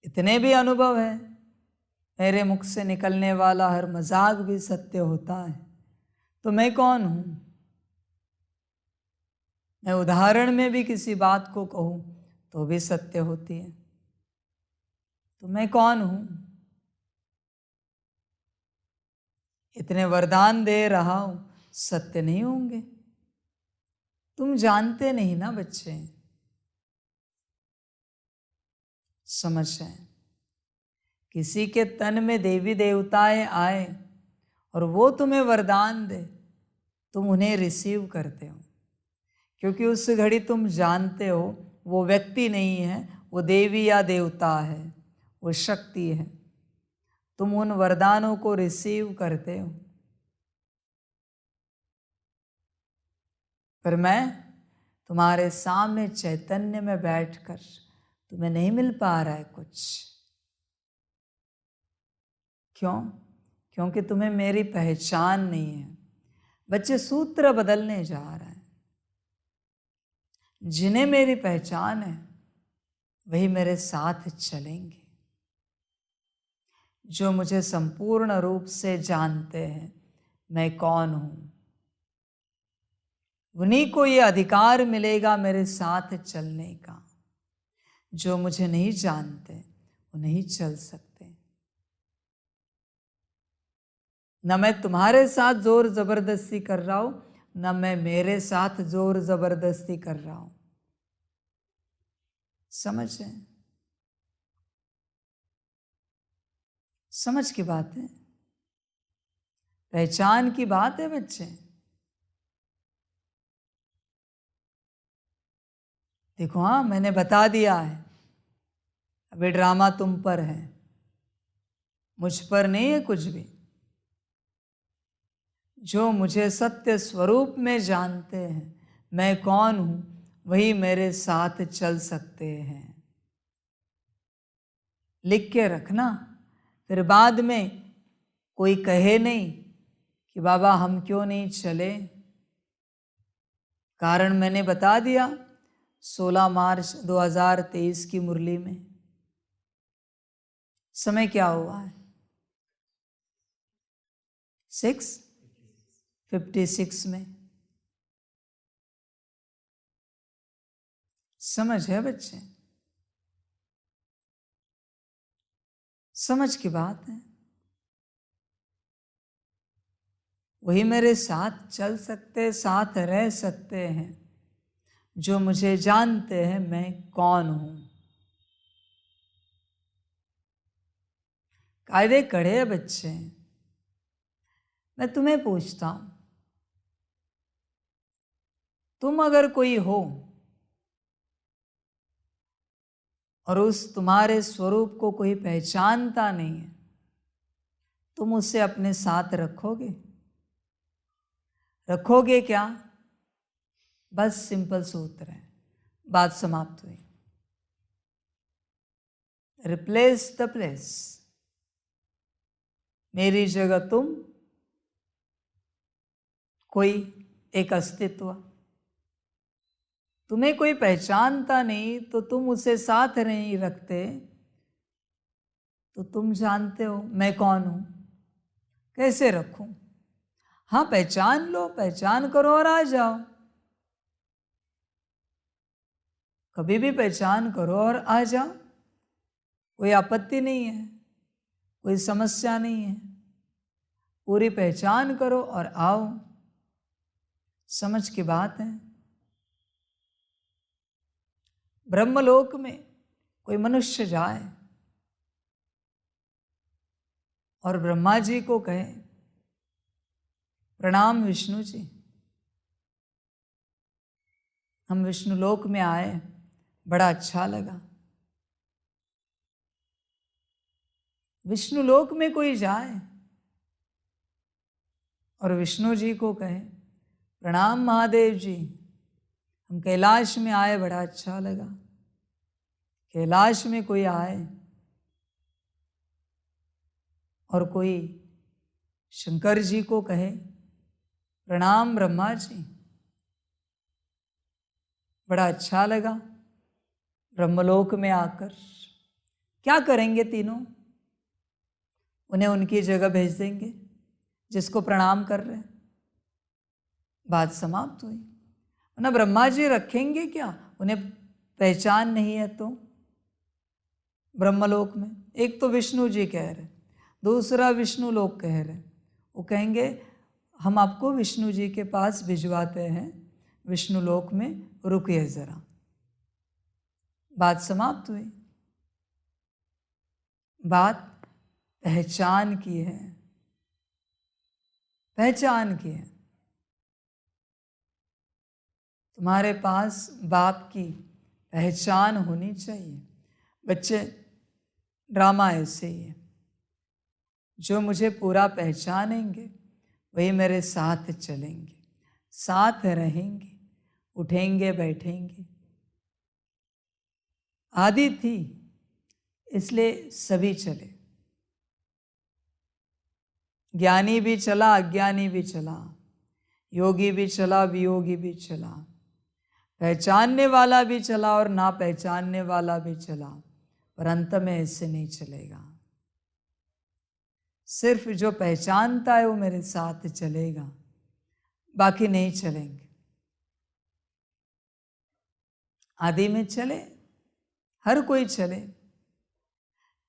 इतने भी अनुभव है, मेरे मुख से निकलने वाला हर मजाक भी सत्य होता है, तो मैं कौन हूं? मैं उदाहरण में भी किसी बात को कहूं तो भी सत्य होती है, तो मैं कौन हूं? इतने वरदान दे रहा हूं, सत्य नहीं होंगे? तुम जानते नहीं ना बच्चे। समझ है, किसी के तन में देवी देवताएं आए और वो तुम्हें वरदान दे, तुम उन्हें रिसीव करते हो, क्योंकि उस घड़ी तुम जानते हो वो व्यक्ति नहीं है, वो देवी या देवता है, वो शक्ति है। तुम उन वरदानों को रिसीव करते हो। पर मैं तुम्हारे सामने चैतन्य में बैठकर तुम्हें नहीं मिल पा रहा है कुछ। क्यों? क्योंकि तुम्हें मेरी पहचान नहीं है। बच्चे, सूत्र बदलने जा रहा है। जिन्हें मेरी पहचान है वही मेरे साथ चलेंगे। जो मुझे संपूर्ण रूप से जानते हैं मैं कौन हूं, उन्हीं को ये अधिकार मिलेगा मेरे साथ चलने का। जो मुझे नहीं जानते वो नहीं चल सकते। न मैं तुम्हारे साथ जोर जबरदस्ती कर रहा हूं, न मैं मेरे साथ जोर जबरदस्ती कर रहा हूं। समझ है? समझ की बात है, पहचान की बात है बच्चे। देखो, हाँ, मैंने बता दिया है, अभी ड्रामा तुम पर है, मुझ पर नहीं है कुछ भी। जो मुझे सत्य स्वरूप में जानते हैं मैं कौन हूं, वही मेरे साथ चल सकते हैं। लिख के रखना, फिर बाद में कोई कहे नहीं कि बाबा हम क्यों नहीं चले। कारण मैंने बता दिया 16 मार्च 2023 की मुरली में। समय क्या हुआ है? 6:56 में। समझ है बच्चे? समझ की बात है। वही मेरे साथ चल सकते, साथ रह सकते हैं जो मुझे जानते हैं मैं कौन हूं। कायदे कड़े हैं बच्चे। मैं तुम्हें पूछता हूं, तुम अगर कोई हो और उस तुम्हारे स्वरूप को कोई पहचानता नहीं है, तुम उसे अपने साथ रखोगे? रखोगे क्या? बस सिंपल सूत्र है, बात समाप्त हुई। Replace the place. मेरी जगह तुम, कोई एक अस्तित्व। तुम्हें कोई पहचानता नहीं तो तुम उसे साथ नहीं रखते, तो तुम जानते हो मैं कौन हूं, कैसे रखूं? हाँ, पहचान लो, पहचान करो और आ जाओ। कभी भी पहचान करो और आ जाओ, कोई आपत्ति नहीं है, कोई समस्या नहीं है। पूरी पहचान करो और आओ। समझ की बात है। ब्रह्मलोक में कोई मनुष्य जाए और ब्रह्मा जी को कहे प्रणाम विष्णु जी, हम विष्णु लोक में आए, बड़ा अच्छा लगा। विष्णु लोक में कोई जाए और विष्णु जी को कहे प्रणाम महादेव जी, हम कैलाश में आए, बड़ा अच्छा लगा। कैलाश में कोई आए और कोई शंकर जी को कहे प्रणाम ब्रह्मा जी, बड़ा अच्छा लगा ब्रह्मलोक में आकर। क्या करेंगे तीनों? उन्हें उनकी जगह भेज देंगे जिसको प्रणाम कर रहे हैं। बात समाप्त हुई। ना ब्रह्मा जी रखेंगे क्या? उन्हें पहचान नहीं है तो ब्रह्मलोक में। एक तो विष्णु जी कह रहे, दूसरा विष्णु लोक कह रहे। वो कहेंगे हम आपको विष्णु जी के पास भिजवाते हैं, विष्णु लोक में रुकिए जरा। बात समाप्त हुई। बात पहचान की है, पहचान की है। तुम्हारे पास बाप की पहचान होनी चाहिए। बच्चे, ड्रामा ऐसे ही है, जो मुझे पूरा पहचानेंगे वही मेरे साथ चलेंगे, साथ रहेंगे, उठेंगे बैठेंगे। आदि थी, इसलिए सभी चले। ज्ञानी भी चला, अज्ञानी भी चला, योगी भी चला, वियोगी भी चला, पहचानने वाला भी चला और ना पहचानने वाला भी चला, पर अंत में ऐसे नहीं चलेगा। सिर्फ जो पहचानता है वो मेरे साथ चलेगा, बाकी नहीं चलेंगे। आदि में चले, हर कोई चले।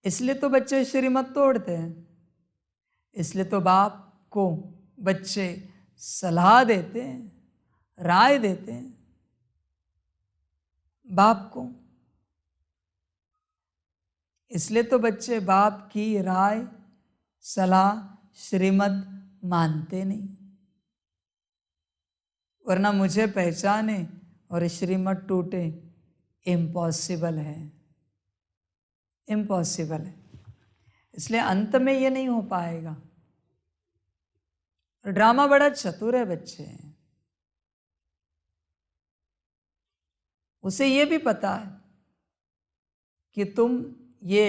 इसलिए तो बच्चे श्रीमत तोड़ते हैं, इसलिए तो बाप को बच्चे सलाह देते हैं, राय देते हैं बाप को। इसलिए तो बच्चे बाप की राय, सलाह, श्रीमत मानते नहीं। वरना मुझे पहचाने और श्रीमत टूटे, इम्पॉसिबल है, इम्पॉसिबल है। इसलिए अंत में ये नहीं हो पाएगा। ड्रामा बड़ा चतुर है बच्चे, उसे ये भी पता है कि तुम ये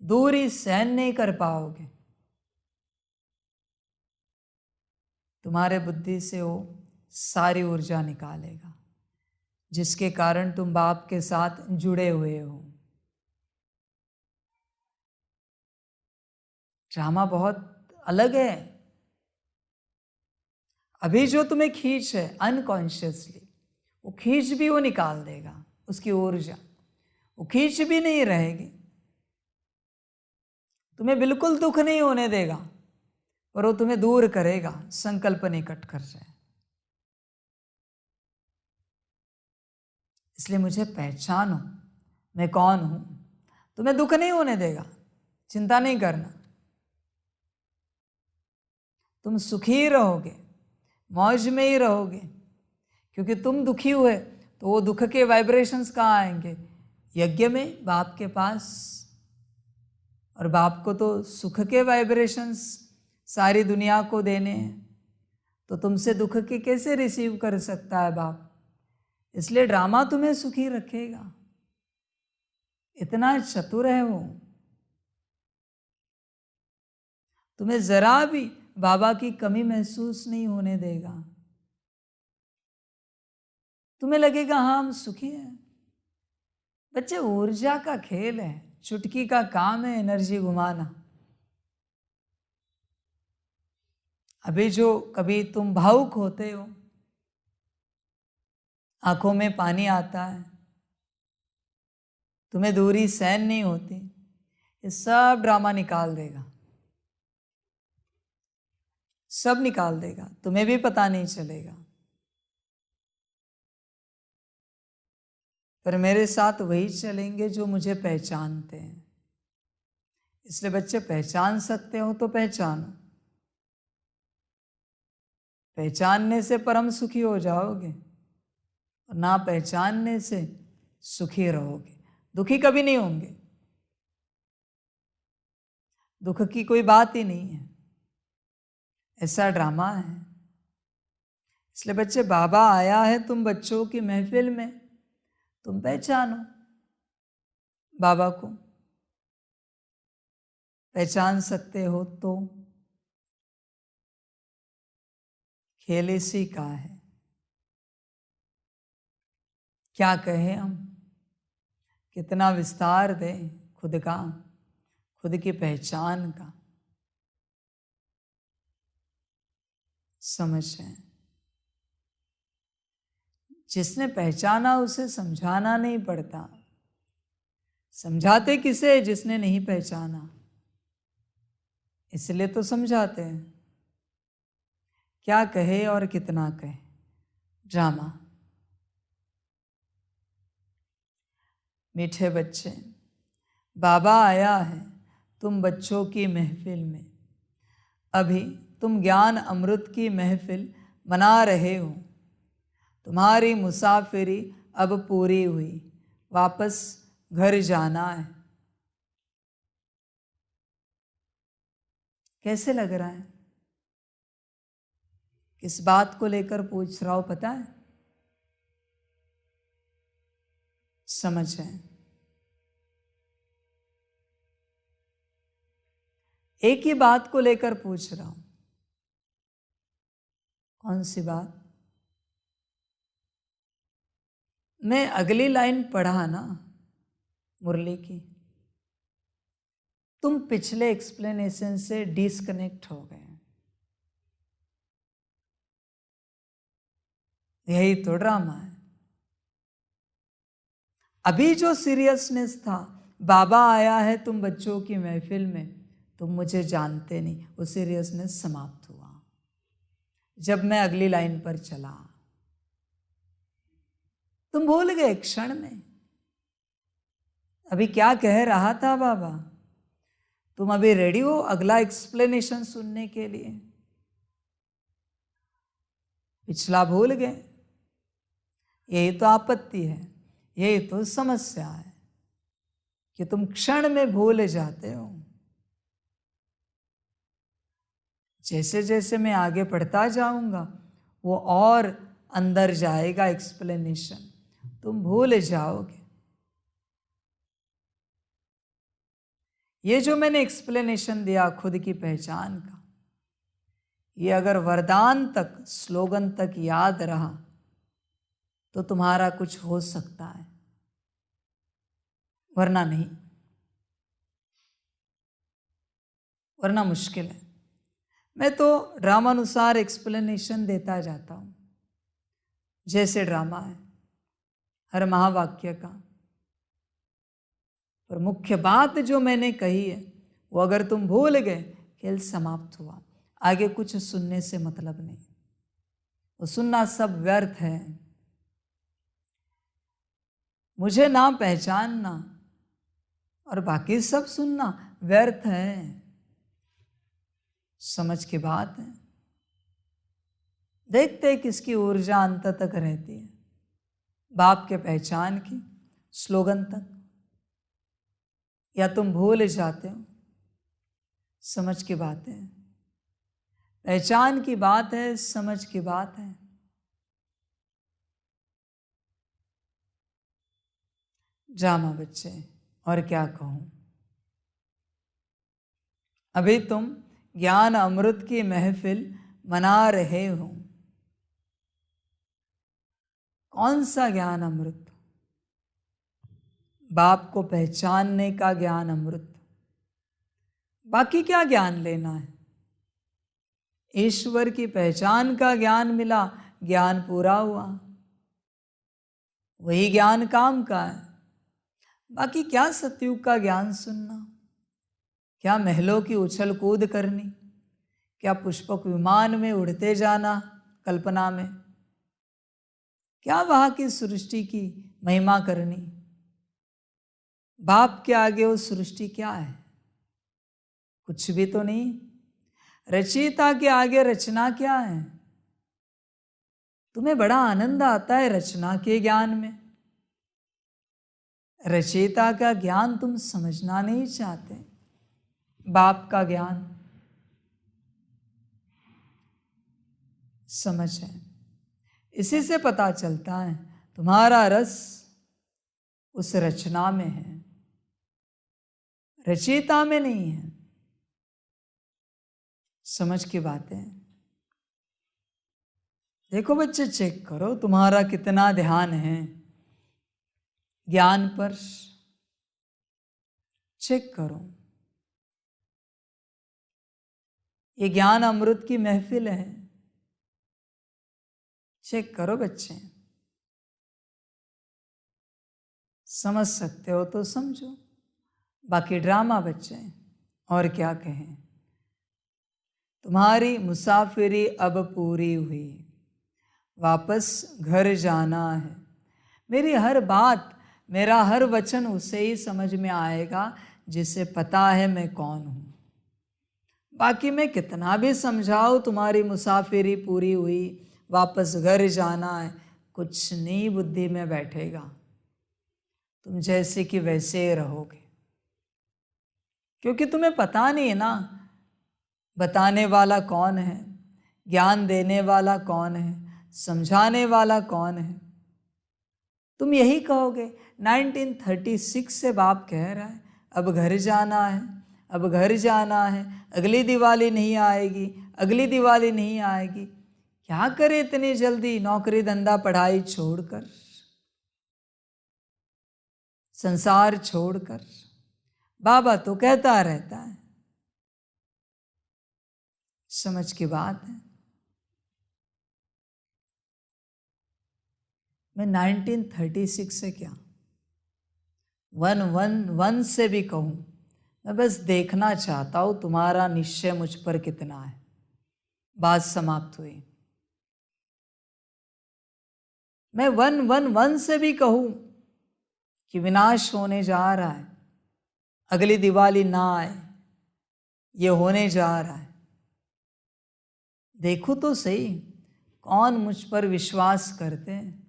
दूरी सहन नहीं कर पाओगे। तुम्हारे बुद्धि से वो सारी ऊर्जा निकालेगा, जिसके कारण तुम बाप के साथ जुड़े हुए हो। ड्रामा बहुत अलग है। अभी जो तुम्हें खींच है अनकॉन्शियसली, वो खींच भी वो निकाल देगा, उसकी ऊर्जा वो खींच भी नहीं रहेगी। तुम्हें बिल्कुल दुख नहीं होने देगा, पर वो तुम्हें दूर करेगा, संकल्प निकट कर जाए। इसलिए मुझे पहचानो, मैं कौन हूं। तुम्हें दुख नहीं होने देगा, चिंता नहीं करना। तुम सुखी रहोगे, मौज में ही रहोगे, क्योंकि तुम दुखी हुए तो वो दुख के वाइब्रेशंस कहाँ आएंगे? यज्ञ में, बाप के पास। और बाप को तो सुख के वाइब्रेशंस सारी दुनिया को देने हैं, तो तुमसे दुख के कैसे रिसीव कर सकता है बाप? इसलिए ड्रामा तुम्हें सुखी रखेगा। इतना चतुर है वो, तुम्हें जरा भी बाबा की कमी महसूस नहीं होने देगा। तुम्हें लगेगा हाँ हम सुखी हैं। बच्चे, ऊर्जा का खेल है, चुटकी का काम है एनर्जी घुमाना। अभी जो कभी तुम भावुक होते हो, आंखों में पानी आता है, तुम्हें दूरी सहन नहीं होती, ये सब ड्रामा निकाल देगा, सब निकाल देगा, तुम्हें भी पता नहीं चलेगा। पर मेरे साथ वही चलेंगे जो मुझे पहचानते हैं। इसलिए बच्चे, पहचान सकते हो तो पहचानो। पहचानने से परम सुखी हो जाओगे, और ना पहचानने से सुखी रहोगे, दुखी कभी नहीं होंगे। दुख की कोई बात ही नहीं है, ऐसा ड्रामा है। इसलिए बच्चे, बाबा आया है तुम बच्चों की महफिल में, तुम पहचानो बाबा को। पहचान सकते हो तो खेल इसी का है। क्या कहें हम, कितना विस्तार दें खुद का, खुद की पहचान का। समझें, जिसने पहचाना उसे समझाना नहीं पड़ता। समझाते किसे? जिसने नहीं पहचाना, इसलिए तो समझाते हैं। क्या कहे और कितना कहे, ड्रामा। मीठे बच्चे, बाबा आया है तुम बच्चों की महफिल में। अभी तुम ज्ञान अमृत की महफिल मना रहे हो। तुम्हारी मुसाफिरी अब पूरी हुई, वापस घर जाना है। कैसे लग रहा है? किस बात को लेकर पूछ रहा हो पता है? समझ है। एक ही बात को लेकर पूछ रहा हूं। कौन सी बात? मैं अगली लाइन पढ़ा ना मुरली की, तुम पिछले एक्सप्लेनेशन से डिस्कनेक्ट हो गए। यही तो ड्रामा है। अभी जो सीरियसनेस था, बाबा आया है तुम बच्चों की महफिल में, तुम मुझे जानते नहीं, वो सीरियसनेस समाप्त हुआ जब मैं अगली लाइन पर चला। तुम भूल गए क्षण में अभी क्या कह रहा था बाबा। तुम अभी रेडी हो अगला एक्सप्लेनेशन सुनने के लिए? पिछला भूल गए। यही तो आपत्ति है, यही तो समस्या है कि तुम क्षण में भूल जाते हो। जैसे जैसे मैं आगे पढ़ता जाऊंगा वो और अंदर जाएगा एक्सप्लेनेशन, तुम भूल जाओगे। ये जो मैंने एक्सप्लेनेशन दिया खुद की पहचान का, ये अगर वरदान तक, स्लोगन तक याद रहा तो तुम्हारा कुछ हो सकता है, वरना नहीं, वरना मुश्किल है। मैं तो ड्रामानुसार एक्सप्लेनेशन देता जाता हूं, जैसे ड्रामा है हर महावाक्य का। पर मुख्य बात जो मैंने कही है वो अगर तुम भूल गए, खेल समाप्त हुआ। आगे कुछ सुनने से मतलब नहीं, वो सुनना सब व्यर्थ है। मुझे ना पहचानना और बाकी सब सुनना व्यर्थ है। समझ की बात है। देखते किसकी ऊर्जा अंत तक रहती है, बाप के पहचान की स्लोगन तक, या तुम भूल जाते हो। समझ की बात है, पहचान की बात है, समझ की बात है। ड्रामा बच्चे, और क्या कहूं। अभी तुम ज्ञान अमृत की महफिल मना रहे हो। कौन सा ज्ञान अमृत? बाप को पहचानने का ज्ञान अमृत। बाकी क्या ज्ञान लेना है? ईश्वर की पहचान का ज्ञान मिला, ज्ञान पूरा हुआ। वही ज्ञान काम का है। बाकी क्या सतयुग का ज्ञान सुनना, क्या महलों की उछल कूद करनी, क्या पुष्पक विमान में उड़ते जाना कल्पना में, क्या वहां की सृष्टि की महिमा करनी। बाप के आगे वो सृष्टि क्या है? कुछ भी तो नहीं। रचयिता के आगे रचना क्या है? तुम्हें बड़ा आनंद आता है रचना के ज्ञान में। रचयिता का ज्ञान तुम समझना नहीं चाहते, बाप का ज्ञान समझ है। इसी से पता चलता है तुम्हारा रस उस रचना में है, रचयिता में नहीं है। समझ की बातें। देखो बच्चे, चेक करो तुम्हारा कितना ध्यान है ज्ञान पर। चेक करो, ये ज्ञान अमृत की महफिल है। चेक करो बच्चे, समझ सकते हो तो समझो, बाकी ड्रामा बच्चे, और क्या कहें। तुम्हारी मुसाफिरी अब पूरी हुई, वापस घर जाना है। मेरी हर बात, मेरा हर वचन उसे ही समझ में आएगा जिसे पता है मैं कौन हूं। बाकी मैं कितना भी समझाऊं तुम्हारी मुसाफिरी पूरी हुई, वापस घर जाना है, कुछ नहीं बुद्धि में बैठेगा। तुम जैसे कि वैसे रहोगे, क्योंकि तुम्हें पता नहीं है ना बताने वाला कौन है, ज्ञान देने वाला कौन है, समझाने वाला कौन है। तुम यही कहोगे 1936 से बाप कह रहा है अब घर जाना है, अब घर जाना है, अगली दिवाली नहीं आएगी, अगली दिवाली नहीं आएगी। क्या करे इतनी जल्दी नौकरी धंधा पढ़ाई छोड़कर, संसार छोड़कर। बाबा तो कहता रहता है, समझ की बात है। मैं 1936 से क्या 111 से भी कहूं, मैं बस देखना चाहता हूं तुम्हारा निश्चय मुझ पर कितना है। बात समाप्त हुई। मैं 111 से भी कहूं कि विनाश होने जा रहा है, अगली दिवाली ना आए, ये होने जा रहा है। देखो तो सही कौन मुझ पर विश्वास करते हैं।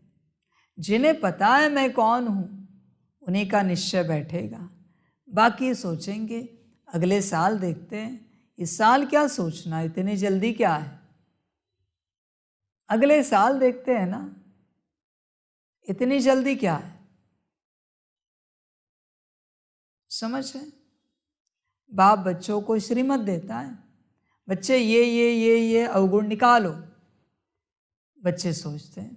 जिन्हें पता है मैं कौन हूं उन्हीं का निश्चय बैठेगा, बाकी सोचेंगे अगले साल देखते हैं। इस साल क्या सोचना, इतनी जल्दी क्या है, अगले साल देखते हैं ना, इतनी जल्दी क्या है। समझ है। बाप बच्चों को श्रीमत देता है, बच्चे ये अवगुण निकालो। बच्चे सोचते हैं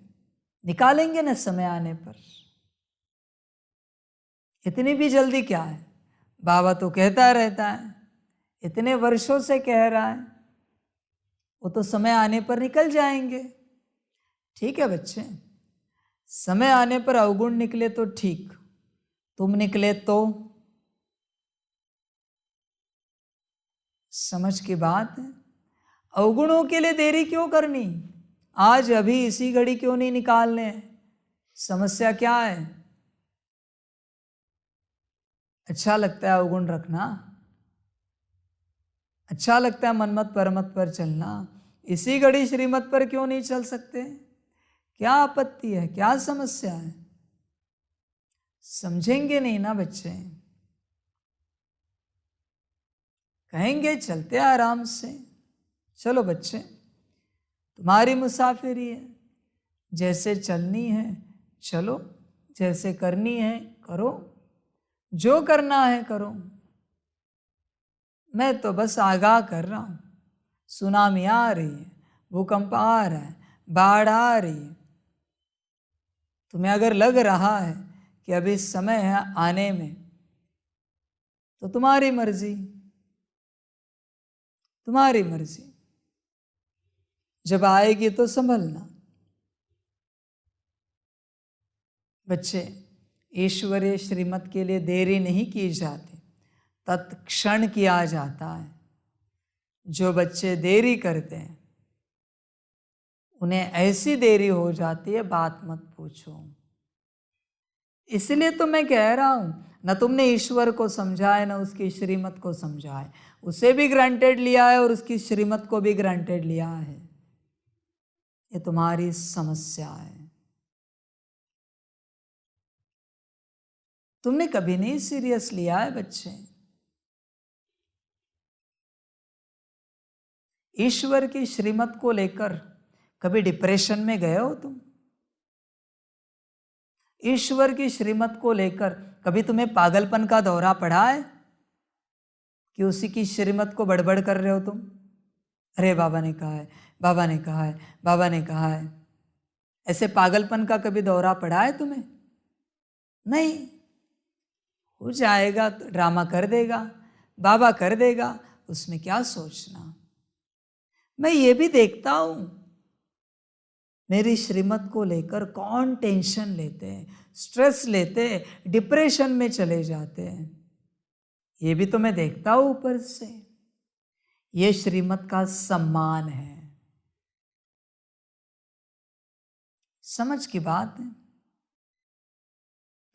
निकालेंगे ना समय आने पर, इतनी भी जल्दी क्या है। बाबा तो कहता रहता है, इतने वर्षों से कह रहा है, वो तो समय आने पर निकल जाएंगे। ठीक है बच्चे, समय आने पर अवगुण निकले तो ठीक, तुम निकले तो। समझ की बात है। अवगुणों के लिए देरी क्यों करनी, आज अभी इसी घड़ी क्यों नहीं निकालने। समस्या क्या है। अच्छा लगता है अवगुण रखना, अच्छा लगता है मनमत परमत पर चलना, इसी घड़ी श्रीमत पर क्यों नहीं चल सकते। क्या आपत्ति है, क्या समस्या है। समझेंगे नहीं ना बच्चे, कहेंगे चलते आराम से। चलो बच्चे, तुम्हारी मुसाफिरी है, जैसे चलनी है चलो, जैसे करनी है करो, जो करना है करो। मैं तो बस आगाह कर रहा हूं, सुनामी आ रही है, भूकंप आ रहा है, बाढ़ आ रही है। तुम्हें अगर लग रहा है कि अभी समय है आने में, तो तुम्हारी मर्जी, तुम्हारी मर्जी। जब आएगी तो संभलना। बच्चे, ईश्वरीय श्रीमत के लिए देरी नहीं की जाती, तत्क्षण किया जाता है। जो बच्चे देरी करते हैं उन्हें ऐसी देरी हो जाती है, बात मत पूछो। इसलिए तो मैं कह रहा हूं, न तुमने ईश्वर को समझा है, न उसकी श्रीमत को समझा है। उसे भी ग्रांटेड लिया है और उसकी श्रीमत को भी ग्रांटेड लिया है। ये तुम्हारी समस्या है। तुमने कभी नहीं सीरियस लिया है बच्चे। ईश्वर की श्रीमत को लेकर कभी डिप्रेशन में गए हो तुम। ईश्वर की श्रीमत को लेकर कभी तुम्हें पागलपन का दौरा पड़ा है कि उसी की श्रीमत को बड़बड़ कर रहे हो तुम। अरे बाबा ने कहा है, बाबा ने कहा है, बाबा ने कहा है। ऐसे पागलपन का कभी दौरा पड़ा है तुम्हें? नहीं। हो जाएगा तो ड्रामा कर देगा, बाबा कर देगा, उसमें क्या सोचना। मैं ये भी देखता हूं, मेरी श्रीमत को लेकर कौन टेंशन लेते हैं, स्ट्रेस लेते हैं, डिप्रेशन में चले जाते हैं। ये भी तो मैं देखता हूं ऊपर से। ये श्रीमत का सम्मान है। समझ की बात है।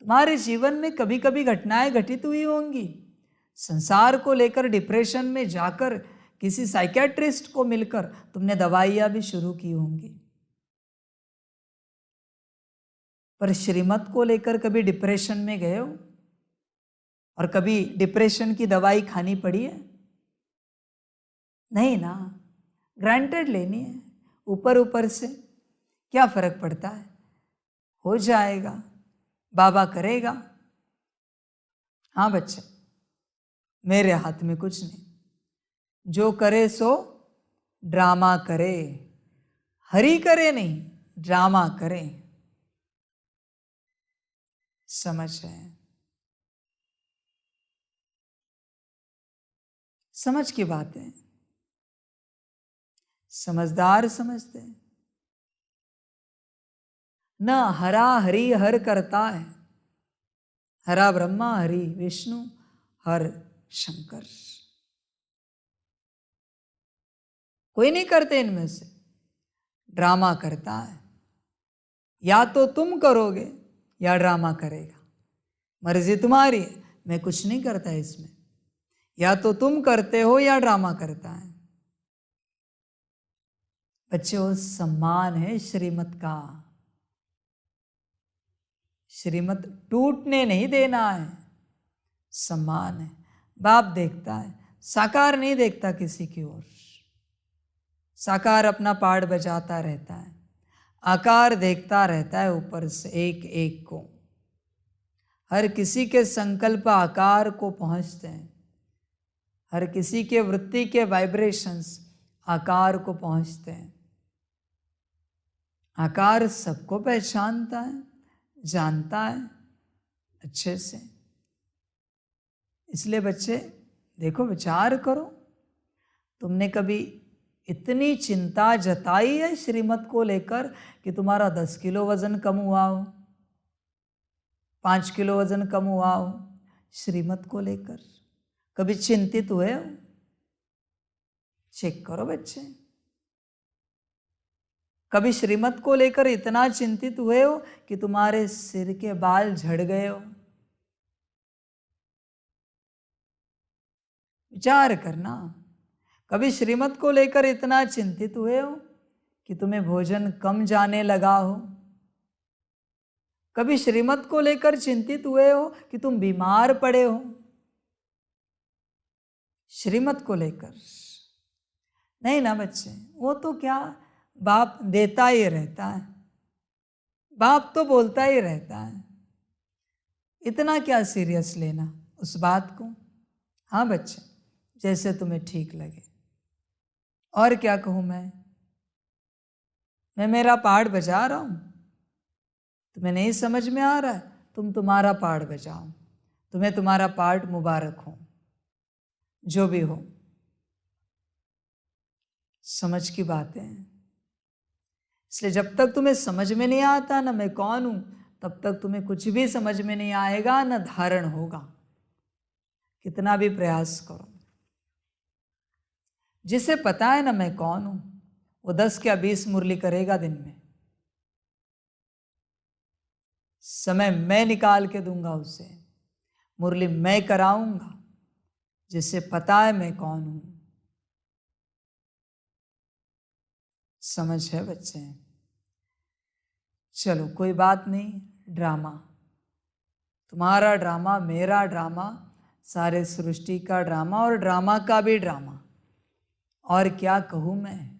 तुम्हारे जीवन में कभी कभी घटनाएं घटित हुई होंगी, संसार को लेकर डिप्रेशन में जाकर किसी साइकियाट्रिस्ट को मिलकर तुमने दवाइयां भी शुरू की होंगी। पर श्रीमत को लेकर कभी डिप्रेशन में गए हो और कभी डिप्रेशन की दवाई खानी पड़ी है? नहीं ना। ग्रांटेड लेनी है, ऊपर ऊपर से क्या फर्क पड़ता है, हो जाएगा, बाबा करेगा। हाँ बच्चे, मेरे हाथ में कुछ नहीं। जो करे सो ड्रामा करे, हरि करे नहीं, ड्रामा करे। समझ है? समझ की बात है, समझदार समझते हैं। न हरा हरि हर करता है, हरा ब्रह्मा हरि विष्णु हर शंकर। कोई नहीं करते इनमें से, ड्रामा करता है। या तो तुम करोगे या ड्रामा करेगा, मर्जी तुम्हारी है, मैं कुछ नहीं करता इसमें। या तो तुम करते हो या ड्रामा करता है। बच्चों, सम्मान है श्रीमत का। श्रीमत टूटने नहीं देना है, सम्मान है। बाप देखता है, साकार नहीं देखता किसी की ओर। साकार अपना पाठ बजाता रहता है, आकार देखता रहता है ऊपर से एक एक को। हर किसी के संकल्प आकार को पहुंचते हैं, हर किसी के वृत्ति के वाइब्रेशंस आकार को पहुंचते हैं। आकार सबको पहचानता है, जानता है अच्छे से। इसलिए बच्चे देखो, विचार करो, तुमने कभी इतनी चिंता जताई है श्रीमत को लेकर कि तुम्हारा 10 किलो वजन कम हुआ हो, 5 किलो वजन कम हुआ हो, श्रीमत को लेकर कभी चिंतित हुए हो? चेक करो बच्चे, कभी श्रीमत को लेकर इतना चिंतित हुए हो कि तुम्हारे सिर के बाल झड़ गए हो? विचार करना। कभी श्रीमत को लेकर इतना चिंतित हुए हो कि तुम्हें भोजन कम जाने लगा हो? कभी श्रीमत को लेकर चिंतित हुए हो कि तुम बीमार पड़े हो? श्रीमत को लेकर नहीं ना बच्चे, वो तो क्या बाप देता ही रहता है, बाप तो बोलता ही रहता है। इतना क्या सीरियस लेना उस बात को? हाँ बच्चे, जैसे तुम्हें ठीक लगे। और क्या कहूँ मैं मेरा पाठ बजा रहा हूँ, तुम्हें नहीं समझ में आ रहा है, तुम तुम्हारा पाठ बजाओ, तुम्हें तुम्हारा पाठ मुबारक हो, जो भी हो। समझ की बातें हैं। इसलिए जब तक तुम्हें समझ में नहीं आता ना मैं कौन हूं, तब तक तुम्हें कुछ भी समझ में नहीं आएगा, ना धारण होगा, कितना भी प्रयास करो। जिसे पता है ना मैं कौन हूं, वो 10 या 20 मुरली करेगा दिन में। समय मैं निकाल के दूंगा उसे, मुरली मैं कराऊंगा, जिसे पता है मैं कौन हूं। समझ है बच्चे? चलो कोई बात नहीं, ड्रामा तुम्हारा ड्रामा, मेरा ड्रामा, सारे सृष्टि का ड्रामा, और ड्रामा का भी ड्रामा। और क्या कहूँ मैं,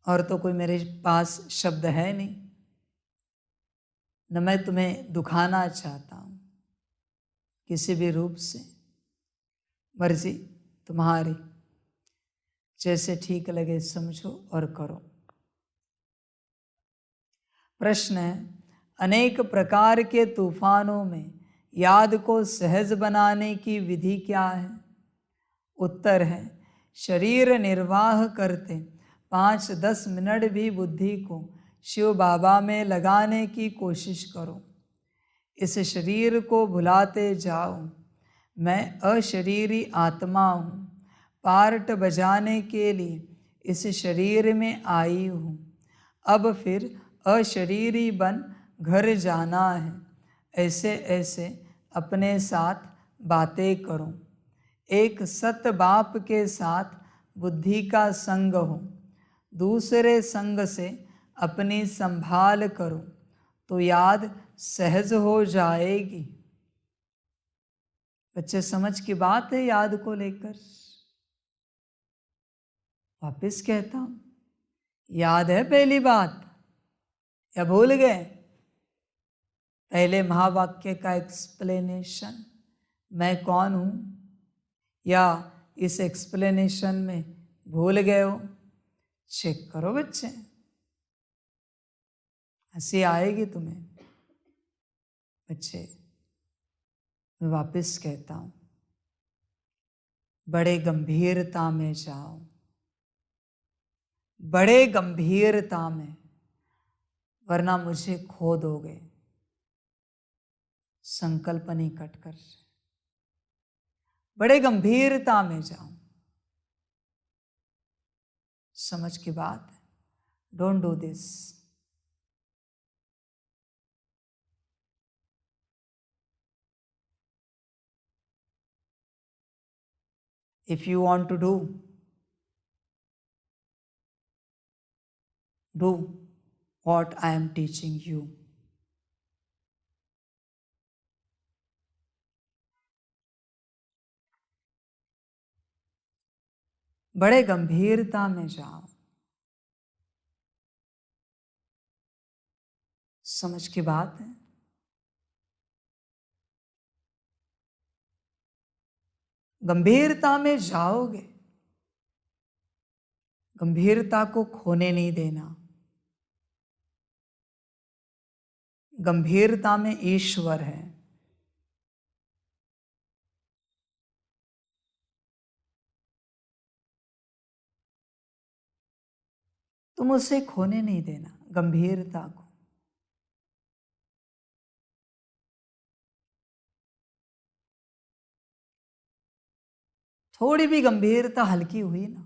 और तो कोई मेरे पास शब्द है नहीं, न मैं तुम्हें दुखाना चाहता हूँ किसी भी रूप से। मर्जी तुम्हारी, जैसे ठीक लगे समझो और करो। प्रश्न है, अनेक प्रकार के तूफानों में याद को सहज बनाने की विधि क्या है? उत्तर है, शरीर निर्वाह करते 5-10 मिनट भी बुद्धि को शिव बाबा में लगाने की कोशिश करो। इस शरीर को भुलाते जाओ, मैं अशरीरी आत्मा हूँ, पार्ट बजाने के लिए इस शरीर में आई हूँ। अब फिर अशरीरी बन घर जाना है। ऐसे ऐसे अपने साथ बातें करो। एक सत बाप के साथ बुद्धि का संग हो, दूसरे संग से अपनी संभाल करो तो याद सहज हो जाएगी। बच्चे समझ की बात है याद को लेकर। वापिस कहता हूं, याद है पहली बात या भूल गए? पहले महावाक्य का एक्सप्लेनेशन, मैं कौन हूँ, या इस एक्सप्लेनेशन में भूल गए हो? चेक करो बच्चे, हंसी आएगी तुम्हें। बच्चे, मैं वापस कहता हूँ, बड़े गंभीरता में जाओ, बड़े गंभीरता में, वरना मुझे खो दोगे। संकल्प नहीं कटकर, बड़े गंभीरता में जाओ। समझ की बात है, don't do this. If you want to do what I am teaching you. बड़े गंभीरता में जाओ। समझ की बात है। गंभीरता में जाओगे, गंभीरता को खोने नहीं देना। गंभीरता में ईश्वर है। तुम उसे खोने नहीं देना, गंभीरता को। थोड़ी भी गंभीरता हल्की हुई ना,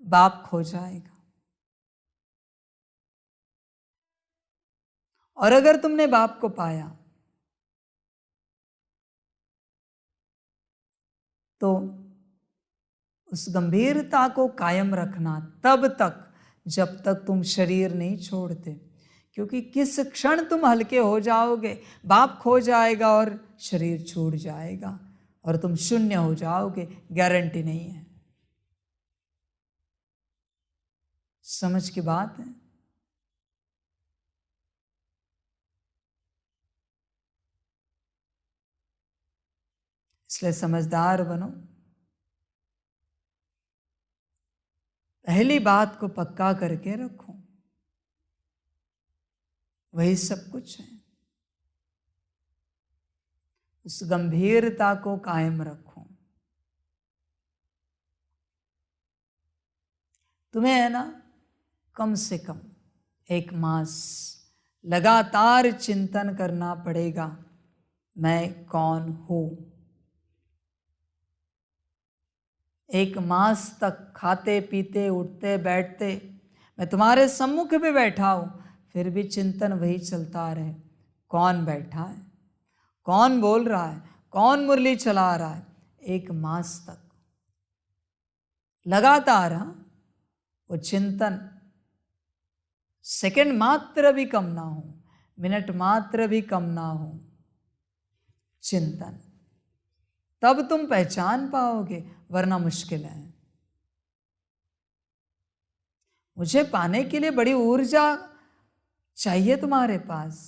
बाप खो जाएगा। और अगर तुमने बाप को पाया तो उस गंभीरता को कायम रखना तब तक जब तक तुम शरीर नहीं छोड़ते, क्योंकि किस क्षण तुम हल्के हो जाओगे, बाप खो जाएगा और शरीर छूट जाएगा और तुम शून्य हो जाओगे, गारंटी नहीं है। समझ की बात है। इसलिए समझदार बनो। पहली बात को पक्का करके रखो, वही सब कुछ है। उस गंभीरता को कायम रखो। तुम्हें है ना, कम से कम 1 मास लगातार चिंतन करना पड़ेगा, मैं कौन हूं। 1 मास तक खाते पीते उठते बैठते मैं तुम्हारे सम्मुख भी बैठा हूं, फिर भी चिंतन वही चलता रहे, कौन बैठा है, कौन बोल रहा है, कौन मुरली चला रहा है। 1 मास तक लगातार, वो चिंतन सेकंड मात्र भी कम ना हो, मिनट मात्र भी कम ना हो, चिंतन, तब तुम पहचान पाओगे, वरना मुश्किल है। मुझे पाने के लिए बड़ी ऊर्जा चाहिए तुम्हारे पास,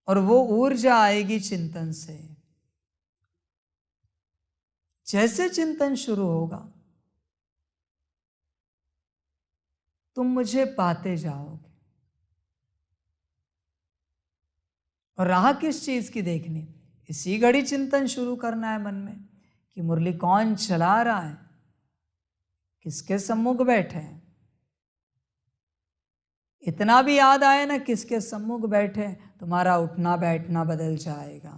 और वो ऊर्जा आएगी चिंतन से। जैसे चिंतन शुरू होगा तुम मुझे पाते जाओगे। और राह किस चीज की देखनी, इसी घड़ी चिंतन शुरू करना है मन में कि मुरली कौन चला रहा है, किसके सम्मुख बैठे हैं। इतना भी याद आए ना किसके सम्मुख बैठे, तुम्हारा उठना बैठना बदल जाएगा।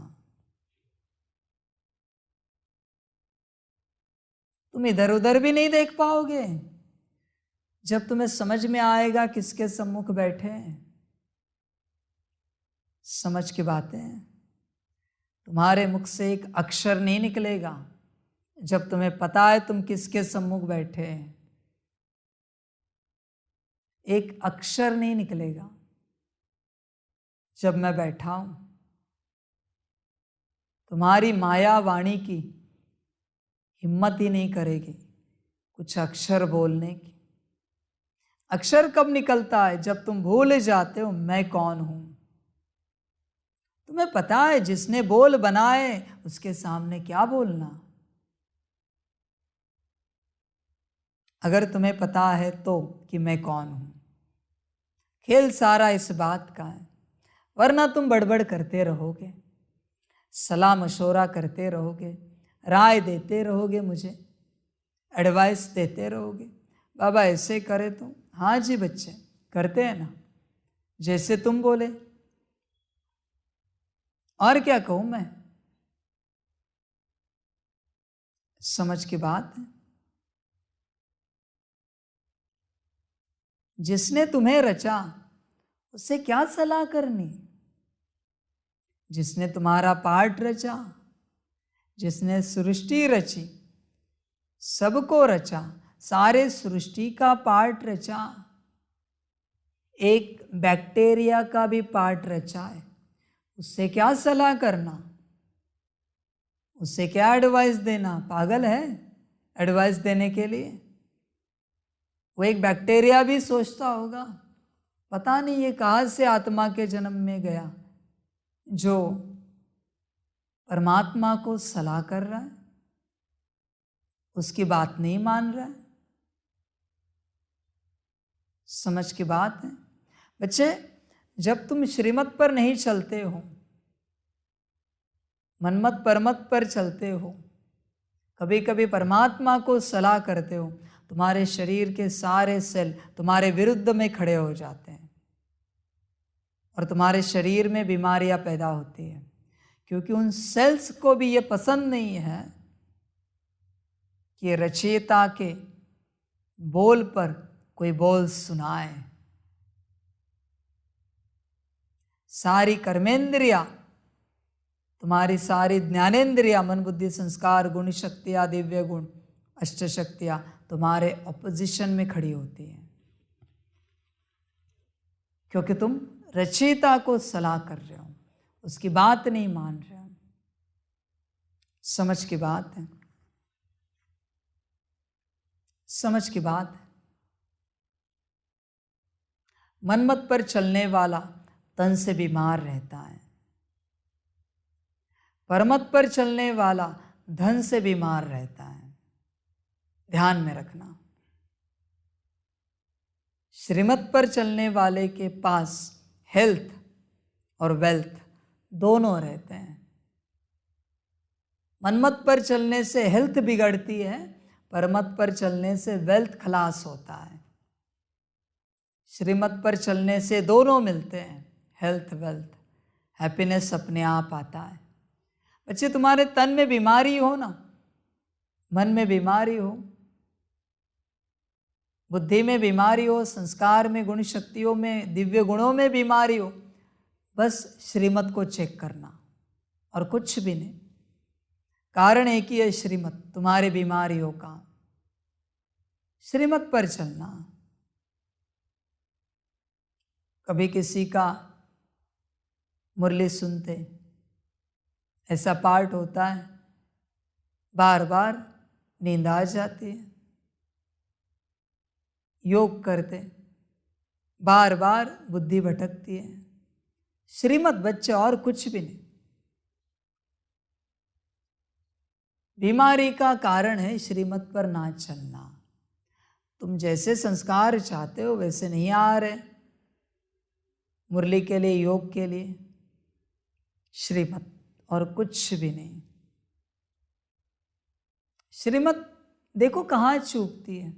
तुम इधर उधर भी नहीं देख पाओगे जब तुम्हें समझ में आएगा किसके सम्मुख बैठे हैं। समझ की बातें, तुम्हारे मुख से एक अक्षर नहीं निकलेगा जब तुम्हें पता है तुम किसके सम्मुख बैठे हैं। एक अक्षर नहीं निकलेगा जब मैं बैठा हूं। तुम्हारी माया वाणी की हिम्मत ही नहीं करेगी कुछ अक्षर बोलने की। अक्षर कब निकलता है, जब तुम भूल जाते हो मैं कौन हूं। तुम्हें पता है जिसने बोल बनाए उसके सामने क्या बोलना। अगर तुम्हें पता है तो कि मैं कौन हूं, खेल सारा इस बात का है, वरना तुम बड़बड़ करते रहोगे, सलाह मशोरा करते रहोगे, राय देते रहोगे, मुझे एडवाइस देते रहोगे। बाबा ऐसे करे तो, हाँ जी बच्चे करते हैं ना, जैसे तुम बोले। और क्या कहूं मैं, समझ की बात है। जिसने तुम्हें रचा उससे क्या सलाह करनी। जिसने तुम्हारा पार्ट रचा, जिसने सृष्टि रची, सबको रचा, सारे सृष्टि का पार्ट रचा, एक बैक्टीरिया का भी पार्ट रचा है, उससे क्या सलाह करना, उससे क्या एडवाइस देना। पागल है एडवाइस देने के लिए। वो एक बैक्टीरिया भी सोचता होगा, पता नहीं ये कहाँ से आत्मा के जन्म में गया जो परमात्मा को सलाह कर रहा है, उसकी बात नहीं मान रहा है। समझ की बात है बच्चे। जब तुम श्रीमत पर नहीं चलते हो, मनमत परमत पर चलते हो, कभी कभी परमात्मा को सलाह करते हो, तुम्हारे शरीर के सारे सेल तुम्हारे विरुद्ध में खड़े हो जाते हैं और तुम्हारे शरीर में बीमारियां पैदा होती हैं, क्योंकि उन सेल्स को भी ये पसंद नहीं है कि रचयिता के बोल पर कोई बोल सुनाए। सारी कर्मेंद्रिया, तुम्हारी सारी ज्ञानेंद्रिया, मन बुद्धि संस्कार गुण शक्तियां, दिव्य गुण अष्ट शक्तियां तुम्हारे ऑपोजिशन में खड़ी होती हैं, क्योंकि तुम रचयिता को सलाह कर रहे हो, उसकी बात नहीं मान रहे हो। समझ की बात है, समझ की बात है। मनमत पर चलने वाला तन से बीमार रहता है, परमत पर चलने वाला धन से बीमार रहता है। ध्यान में रखना, श्रीमत पर चलने वाले के पास हेल्थ और वेल्थ दोनों रहते हैं। मनमत पर चलने से हेल्थ बिगड़ती है, परमत पर चलने से वेल्थ खलास होता है। श्रीमत पर चलने से दोनों मिलते हैं, हेल्थ वेल्थ, हैप्पीनेस अपने आप आता है। बच्चे तुम्हारे तन में बीमारी हो ना, मन में बीमारी हो, बुद्धि में बीमारी हो, संस्कार में, गुण शक्तियों में, दिव्य गुणों में बीमारी हो, बस श्रीमत को चेक करना और कुछ भी नहीं। कारण एक ही है, श्रीमत तुम्हारी बीमारियों का। श्रीमत पर चलना। कभी किसी का मुरली सुनते, ऐसा पार्ट होता है, बार बार नींद आ जाती है। योग करते, बार बार बुद्धि भटकती है। श्रीमत बच्चे और कुछ भी नहीं। बीमारी का कारण है श्रीमत पर ना चलना। तुम जैसे संस्कार चाहते हो वैसे नहीं आ रहे, मुरली के लिए, योग के लिए, श्रीमत और कुछ भी नहीं। श्रीमत देखो कहाँ चूकती है।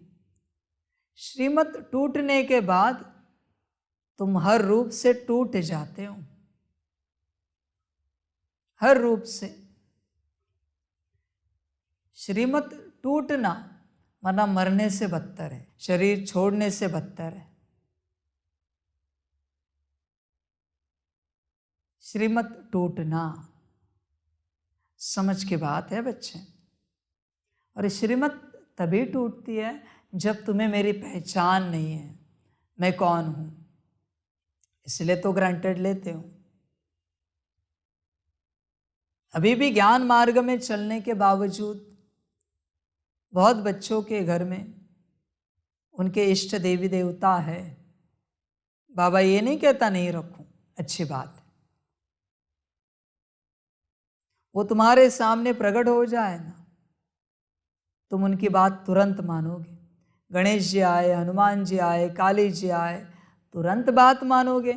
श्रीमत टूटने के बाद तुम हर रूप से टूट जाते हो, हर रूप से। श्रीमत टूटना वरना मरने से बदतर है, शरीर छोड़ने से बदतर है। श्रीमत टूटना, समझ की बात है बच्चे। और श्रीमत तभी टूटती है जब तुम्हें मेरी पहचान नहीं है, मैं कौन हूं। इसलिए तो ग्रांटेड लेते हो। अभी भी ज्ञान मार्ग में चलने के बावजूद बहुत बच्चों के घर में उनके इष्ट देवी देवता है। बाबा ये नहीं कहता नहीं रखूं, अच्छी बात है, वो तुम्हारे सामने प्रकट हो जाए ना, तुम उनकी बात तुरंत मानोगे। गणेश जी आए, हनुमान जी आए, काली जी आए, तुरंत बात मानोगे।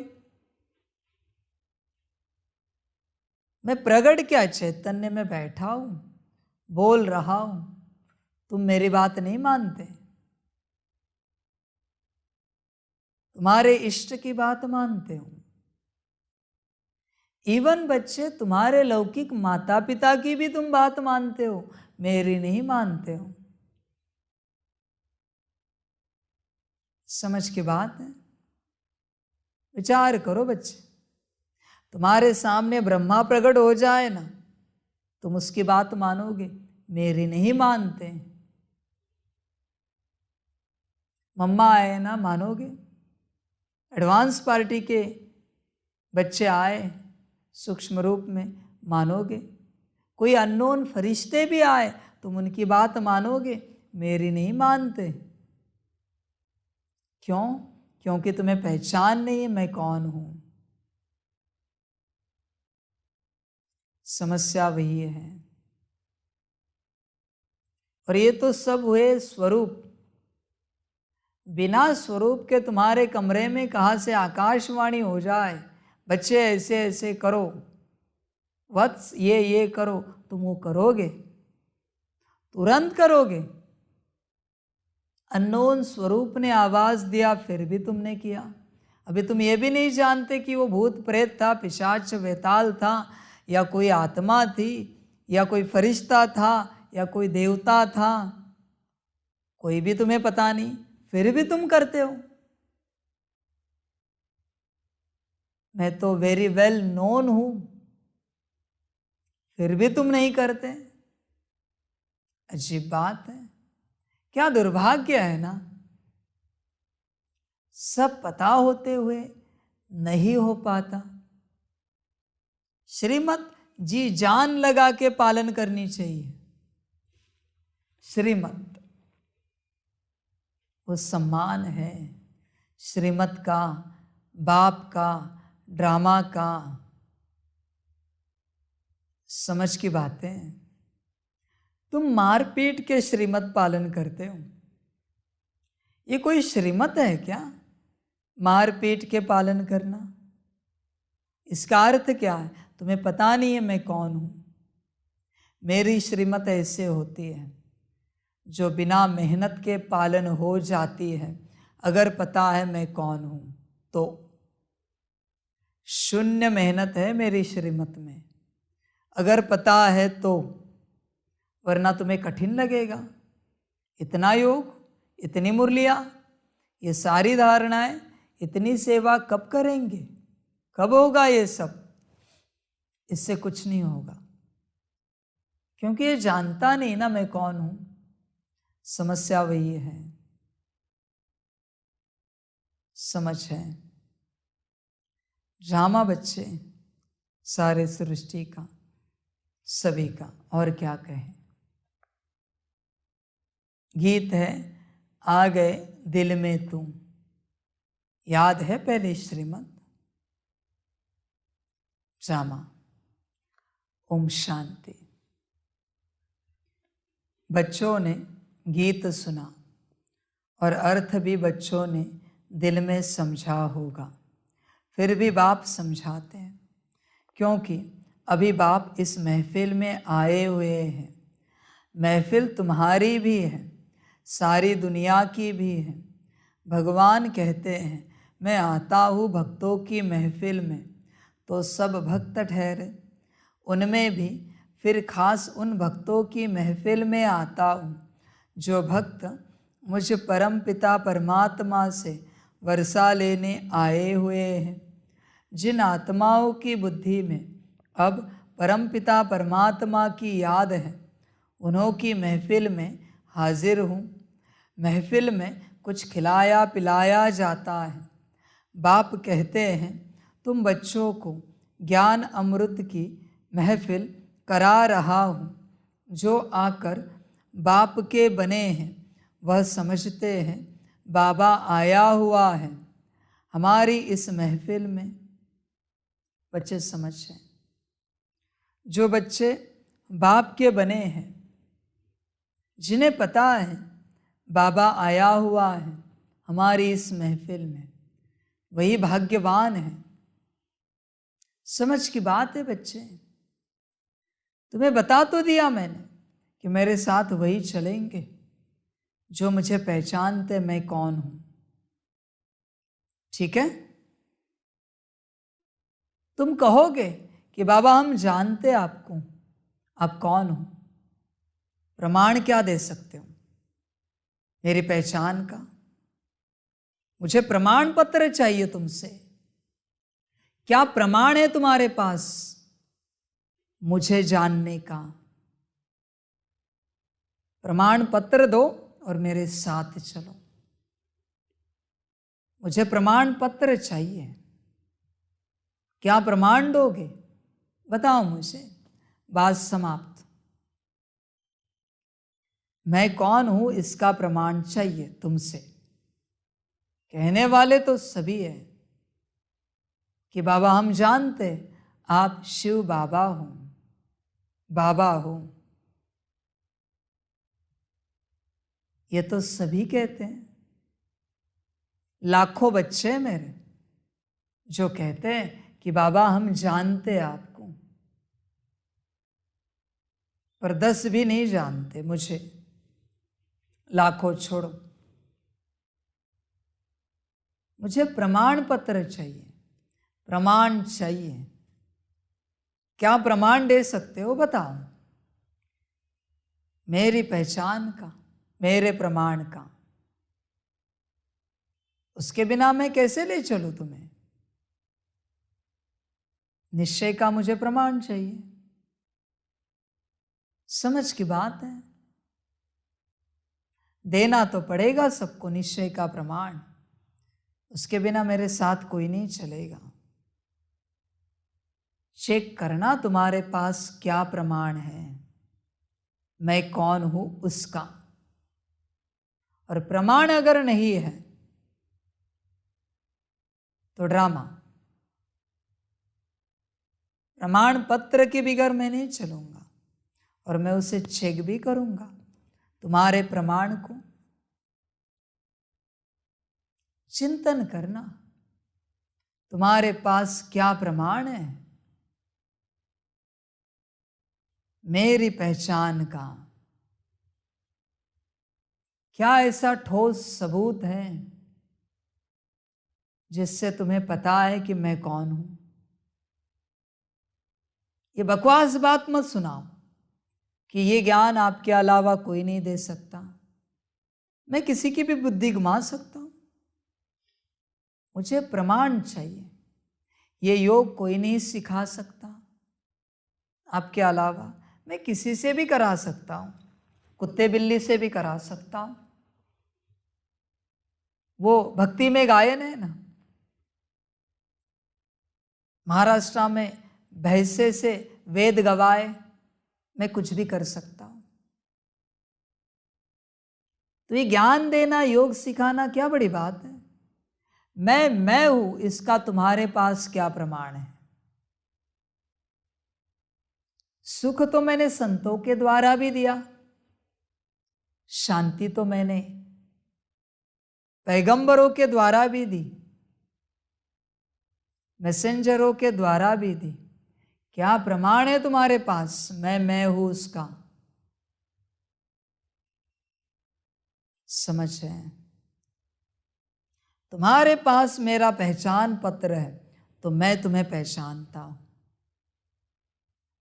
मैं प्रकट क्या चैतन्य में बैठा हूं, बोल रहा हूं, तुम मेरी बात नहीं मानते। तुम्हारे इष्ट की बात मानते हो। इवन बच्चे, तुम्हारे लौकिक माता पिता की भी तुम बात मानते हो, मेरी नहीं मानते हो। समझ की बात है। विचार करो बच्चे, तुम्हारे सामने ब्रह्मा प्रकट हो जाए ना, तुम उसकी बात मानोगे, मेरी नहीं मानते। मम्मा आए ना, मानोगे। एडवांस पार्टी के बच्चे आए सूक्ष्म रूप में, मानोगे। कोई अननोन फरिश्ते भी आए, तुम उनकी बात मानोगे, मेरी नहीं मानते। क्यों? क्योंकि तुम्हें पहचान नहीं है मैं कौन हूं। समस्या वही है। और ये तो सब हुए स्वरूप। बिना स्वरूप के तुम्हारे कमरे में कहाँ से आकाशवाणी हो जाए, बच्चे ऐसे ऐसे करो, वत्स ये करो, तुम वो करोगे, तुरंत करोगे। अननोन स्वरूप ने आवाज दिया, फिर भी तुमने किया। अभी तुम ये भी नहीं जानते कि वो भूत प्रेत था, पिशाच वेताल था, या कोई आत्मा थी, या कोई फरिश्ता था, या कोई देवता था, कोई भी तुम्हें पता नहीं, फिर भी तुम करते हो। मैं तो वेरी वेल नोन हूं, फिर भी तुम नहीं करते। अजीब बात है। क्या दुर्भाग्य है ना, सब पता होते हुए नहीं हो पाता। श्रीमत जी जान लगा के पालन करनी चाहिए। श्रीमत वो सम्मान है, श्रीमत का, बाप का, ड्रामा का। समझ की बातें। तुम मारपीट के श्रीमत पालन करते हो, ये कोई श्रीमत है क्या? मारपीट के पालन करना, इसका अर्थ क्या है? तुम्हें पता नहीं है मैं कौन हूं। मेरी श्रीमत ऐसे होती है जो बिना मेहनत के पालन हो जाती है। अगर पता है मैं कौन हूं तो शून्य मेहनत है मेरी श्रीमत में, अगर पता है तो, वरना तुम्हें कठिन लगेगा। इतना योग, इतनी मुरलियां, ये सारी धारणाएं, इतनी सेवा कब करेंगे? कब होगा ये सब? इससे कुछ नहीं होगा, क्योंकि ये जानता नहीं ना मैं कौन हूं। समस्या वही है। समझ है ड्रामा बच्चे, सारे सृष्टि का, सभी का। और क्या कहें। गीत है, आ गए दिल में तुम, याद है पहले श्रीमत। ड्रामा। ओम शांति। बच्चों ने गीत सुना और अर्थ भी बच्चों ने दिल में समझा होगा, फिर भी बाप समझाते हैं, क्योंकि अभी बाप इस महफिल में आए हुए हैं। महफिल तुम्हारी भी है, सारी दुनिया की भी है। भगवान कहते हैं मैं आता हूँ भक्तों की महफिल में, तो सब भक्त ठहरे। उनमें भी फिर खास उन भक्तों की महफिल में आता हूँ जो भक्त मुझ परम पिता परमात्मा से वर्षा लेने आए हुए हैं। जिन आत्माओं की बुद्धि में अब परम पिता परमात्मा की याद है, उन्हों की महफिल में हाजिर हूँ। महफिल में कुछ खिलाया पिलाया जाता है। बाप कहते हैं तुम बच्चों को ज्ञान अमृत की महफिल करा रहा हूँ। जो आकर बाप के बने हैं वह समझते हैं बाबा आया हुआ है हमारी इस महफिल में। बच्चे समझ हैं, जो बच्चे बाप के बने हैं, जिन्हें पता है बाबा आया हुआ है हमारी इस महफिल में, वही भाग्यवान है। समझ की बात है बच्चे, तुम्हें बता तो दिया मैंने कि मेरे साथ वही चलेंगे जो मुझे पहचानते मैं कौन हूं। ठीक है, तुम कहोगे कि बाबा हम जानते आपको, आप कौन हो, प्रमाण क्या दे सकते हो मेरी पहचान का? मुझे प्रमाण पत्र चाहिए तुमसे। क्या प्रमाण है तुम्हारे पास मुझे जानने का? प्रमाण पत्र दो और मेरे साथ चलो। मुझे प्रमाण पत्र चाहिए। क्या प्रमाण दोगे? बताओ मुझे। बात समाप्त। मैं कौन हूं इसका प्रमाण चाहिए तुमसे। कहने वाले तो सभी है कि बाबा हम जानते आप शिव बाबा हो, बाबा हो। ये तो सभी कहते हैं। लाखों बच्चे मेरे जो कहते हैं कि बाबा हम जानते आपको, पर 10 भी नहीं जानते मुझे। लाखों छोड़ो, मुझे प्रमाण पत्र चाहिए, प्रमाण चाहिए। क्या प्रमाण दे सकते हो बताओ, मेरी पहचान का, मेरे प्रमाण का। उसके बिना मैं कैसे ले चलूं तुम्हें? निश्चय का मुझे प्रमाण चाहिए। समझ की बात है, देना तो पड़ेगा सबको निश्चय का प्रमाण। उसके बिना मेरे साथ कोई नहीं चलेगा। चेक करना तुम्हारे पास क्या प्रमाण है, मैं कौन हूं उसका। और प्रमाण अगर नहीं है तो ड्रामा। प्रमाण पत्र के बगैर मैं नहीं चलूंगा, और मैं उसे चेक भी करूंगा तुम्हारे प्रमाण को। चिंतन करना, तुम्हारे पास क्या प्रमाण है मेरी पहचान का? क्या ऐसा ठोस सबूत है जिससे तुम्हें पता है कि मैं कौन हूं? ये बकवास बात मत सुनाओ कि ये ज्ञान आपके अलावा कोई नहीं दे सकता। मैं किसी की भी बुद्धि घुमा सकता हूं। मुझे प्रमाण चाहिए। ये योग कोई नहीं सिखा सकता आपके अलावा। मैं किसी से भी करा सकता हूं, कुत्ते बिल्ली से भी करा सकता हूं। वो भक्ति में गायन है ना, महाराष्ट्र में भैंसे से वेद गवाए। मैं कुछ भी कर सकता हूं। तो ये ज्ञान देना, योग सिखाना क्या बड़ी बात है? मैं हूं इसका तुम्हारे पास क्या प्रमाण है? सुख तो मैंने संतों के द्वारा भी दिया, शांति तो मैंने पैगंबरों के द्वारा भी दी, मैसेंजरों के द्वारा भी दी। क्या प्रमाण है तुम्हारे पास मैं हूं उसका? समझ है? तुम्हारे पास मेरा पहचान पत्र है तो मैं तुम्हें पहचानता हूं,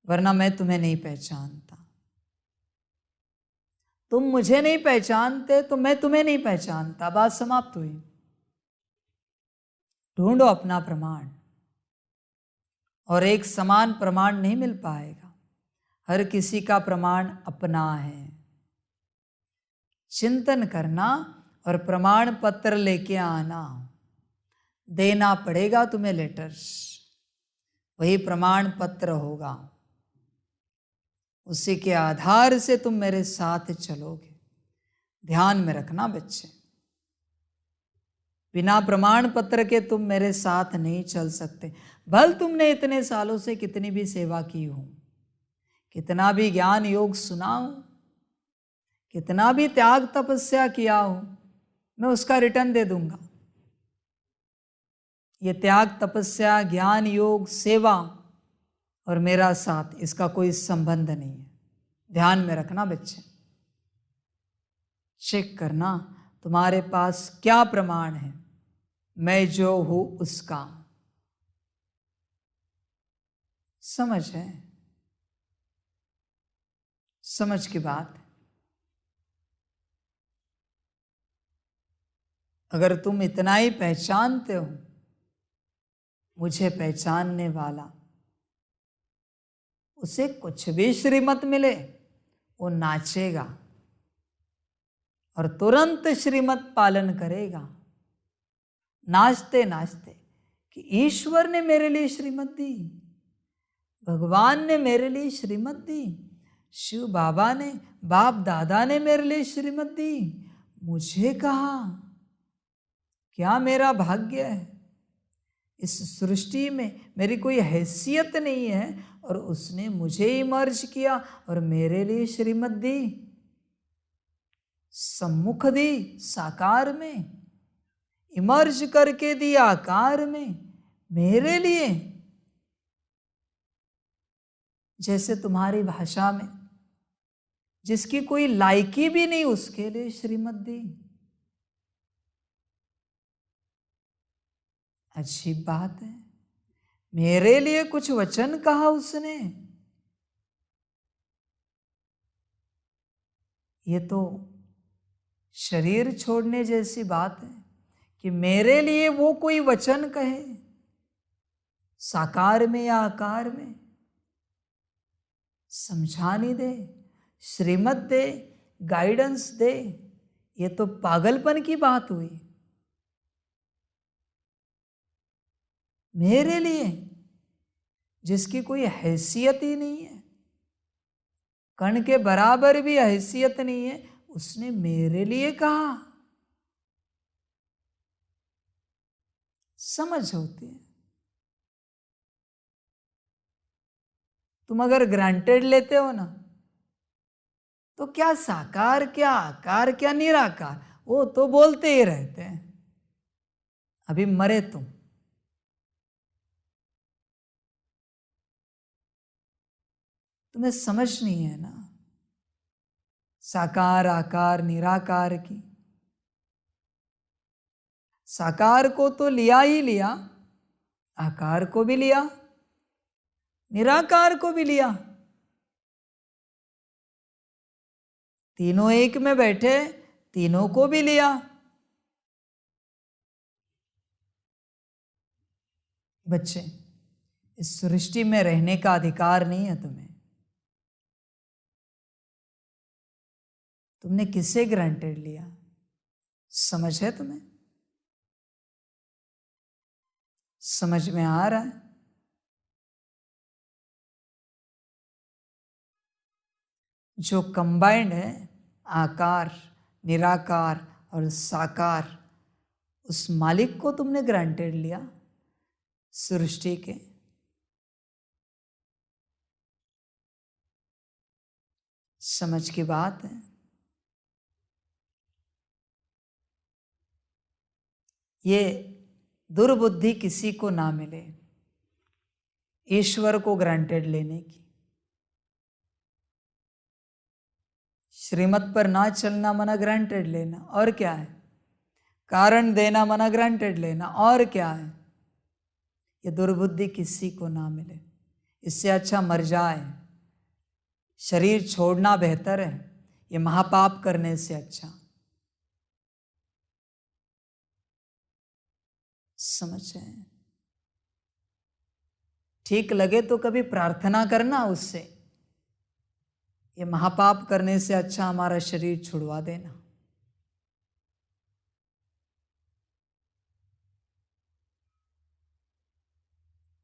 वरना मैं तुम्हें नहीं पहचानता। तुम मुझे नहीं पहचानते तो मैं तुम्हें नहीं पहचानता। बात समाप्त हुई। ढूंढो अपना प्रमाण, और एक समान प्रमाण नहीं मिल पाएगा। हर किसी का प्रमाण अपना है। चिंतन करना और प्रमाण पत्र लेके आना। देना पड़ेगा तुम्हें लेटर्स, वही प्रमाण पत्र होगा। उसी के आधार से तुम मेरे साथ चलोगे। ध्यान में रखना बच्चे, बिना प्रमाण पत्र के तुम मेरे साथ नहीं चल सकते। भल तुमने इतने सालों से कितनी भी सेवा की हो, कितना भी ज्ञान योग सुना हो, कितना भी त्याग तपस्या किया हो, मैं उसका रिटर्न दे दूंगा। ये त्याग तपस्या, ज्ञान योग, सेवा और मेरा साथ, इसका कोई संबंध नहीं है। ध्यान में रखना बच्चे, चेक करना तुम्हारे पास क्या प्रमाण है। मैं जो हूं उसका समझ है, समझ की बात। अगर तुम इतना ही पहचानते हो, मुझे पहचानने वाला, उसे कुछ भी श्रीमत मिले वो नाचेगा और तुरंत श्रीमत पालन करेगा, नाचते नाचते कि ईश्वर ने मेरे लिए श्रीमत दी, भगवान ने मेरे लिए श्रीमत दी, शिव बाबा ने, बाप दादा ने मेरे लिए श्रीमत दी, मुझे कहा क्या मेरा भाग्य है। इस सृष्टि में मेरी कोई हैसियत नहीं है और उसने मुझे इमर्ज किया और मेरे लिए श्रीमत दी, सम्मुख दी, साकार में इमर्ज करके दी, आकार में मेरे लिए। जैसे तुम्हारी भाषा में जिसकी कोई लायकी भी नहीं, उसके लिए श्रीमत दी। अच्छी बात है, मेरे लिए कुछ वचन कहा उसने, ये तो शरीर छोड़ने जैसी बात है कि मेरे लिए वो कोई वचन कहे, साकार में या आकार में, समझाने दे, श्रीमत दे, गाइडेंस दे। ये तो पागलपन की बात हुई। मेरे लिए जिसकी कोई हैसियत ही नहीं है, कण के बराबर भी हैसियत नहीं है, उसने मेरे लिए कहा। समझ होती है। तुम अगर ग्रांटेड लेते हो ना, तो क्या साकार, क्या आकार, क्या निराकार, वो तो बोलते ही रहते हैं। अभी मरे तुम्हें समझ नहीं है ना साकार, आकार, निराकार की। साकार को तो लिया ही लिया, आकार को भी लिया, निराकार को भी लिया। तीनों एक में बैठे, तीनों को भी लिया। बच्चे, इस सृष्टि में रहने का अधिकार नहीं है तुम्हें। तुमने किसे ग्रांटेड लिया? समझ है तुम्हें? समझ में आ रहा है? जो कंबाइंड है, आकार, निराकार और साकार, उस मालिक को तुमने ग्रांटेड लिया सृष्टि के। समझ की बात है। ये दुर्बुद्धि किसी को ना मिले ईश्वर को ग्रांटेड लेने की। श्रीमत पर ना चलना मना ग्रांटेड लेना, और क्या है? कारण देना मना ग्रांटेड लेना, और क्या है? ये दुर्बुद्धि किसी को ना मिले। इससे अच्छा मर जाए, शरीर छोड़ना बेहतर है ये महापाप करने से अच्छा। समझे? ठीक लगे तो कभी प्रार्थना करना उससे, ये महापाप करने से अच्छा हमारा शरीर छुड़वा देना।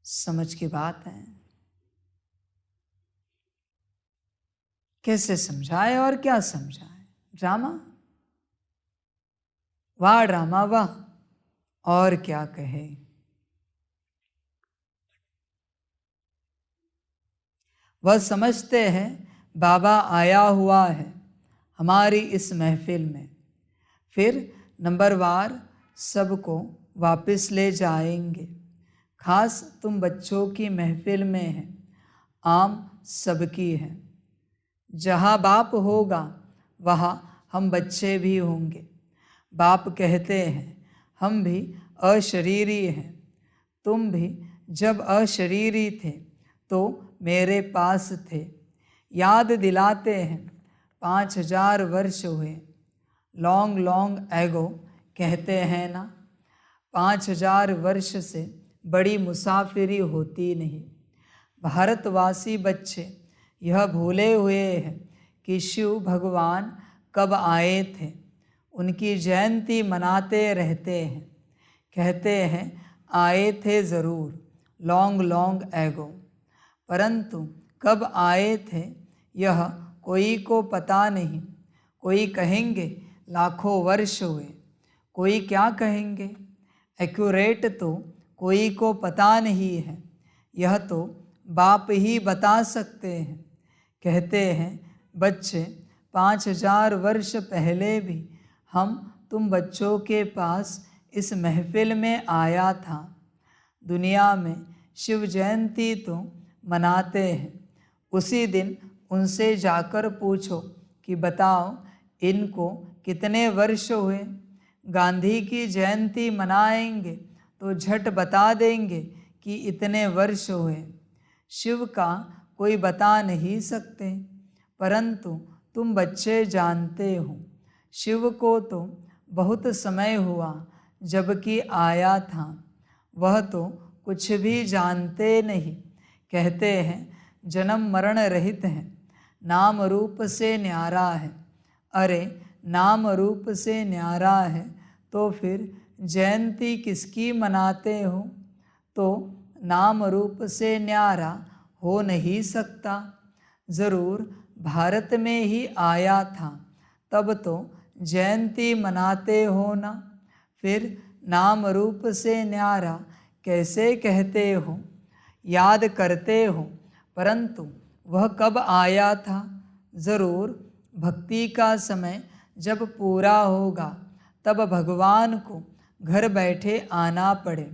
समझ की बात है। कैसे समझाए और क्या समझाए? ड्रामा, वाह ड्रामा वाह, और क्या कहे। वह समझते हैं बाबा आया हुआ है हमारी इस महफिल में। फिर नंबरवार सबको वापस ले जाएंगे। खास तुम बच्चों की महफिल में है, आम सबकी है। जहाँ बाप होगा वहाँ हम बच्चे भी होंगे। बाप कहते हैं हम भी अशरीरी हैं। तुम भी जब अशरीरी थे तो मेरे पास थे। याद दिलाते हैं 5000 वर्ष हुए। लॉन्ग लॉन्ग एगो कहते हैं ना। 5000 वर्ष से बड़ी मुसाफिरी होती नहीं। भारतवासी बच्चे यह भूले हुए हैं कि शिव भगवान कब आए थे। उनकी जयंती मनाते रहते हैं। कहते हैं आए थे ज़रूर लॉन्ग लॉन्ग एगो, परंतु कब आए थे यह कोई को पता नहीं। कोई कहेंगे लाखों वर्ष हुए, कोई क्या कहेंगे एक्यूरेट तो कोई को पता नहीं है। यह तो बाप ही बता सकते हैं। कहते हैं बच्चे 5000 वर्ष पहले भी हम तुम बच्चों के पास इस महफिल में आया था। दुनिया में शिव जयंती तो मनाते हैं। उसी दिन उनसे जाकर पूछो कि बताओ इनको कितने वर्ष हुए। गांधी की जयंती मनाएंगे तो झट बता देंगे कि इतने वर्ष हुए। शिव का कोई बता नहीं सकते, परंतु तुम बच्चे जानते हो शिव को तो बहुत समय हुआ जबकि आया था। वह तो कुछ भी जानते नहीं। कहते हैं जन्म मरण रहित है, नाम रूप से न्यारा है। अरे नाम रूप से न्यारा है तो फिर जयंती किसकी मनाते हो। तो नाम रूप से न्यारा हो नहीं सकता। ज़रूर भारत में ही आया था, तब तो जयंती मनाते हो ना। फिर नाम रूप से न्यारा कैसे कहते हो। याद करते हो, परंतु वह कब आया था। ज़रूर भक्ति का समय जब पूरा होगा तब भगवान को घर बैठे आना पड़े।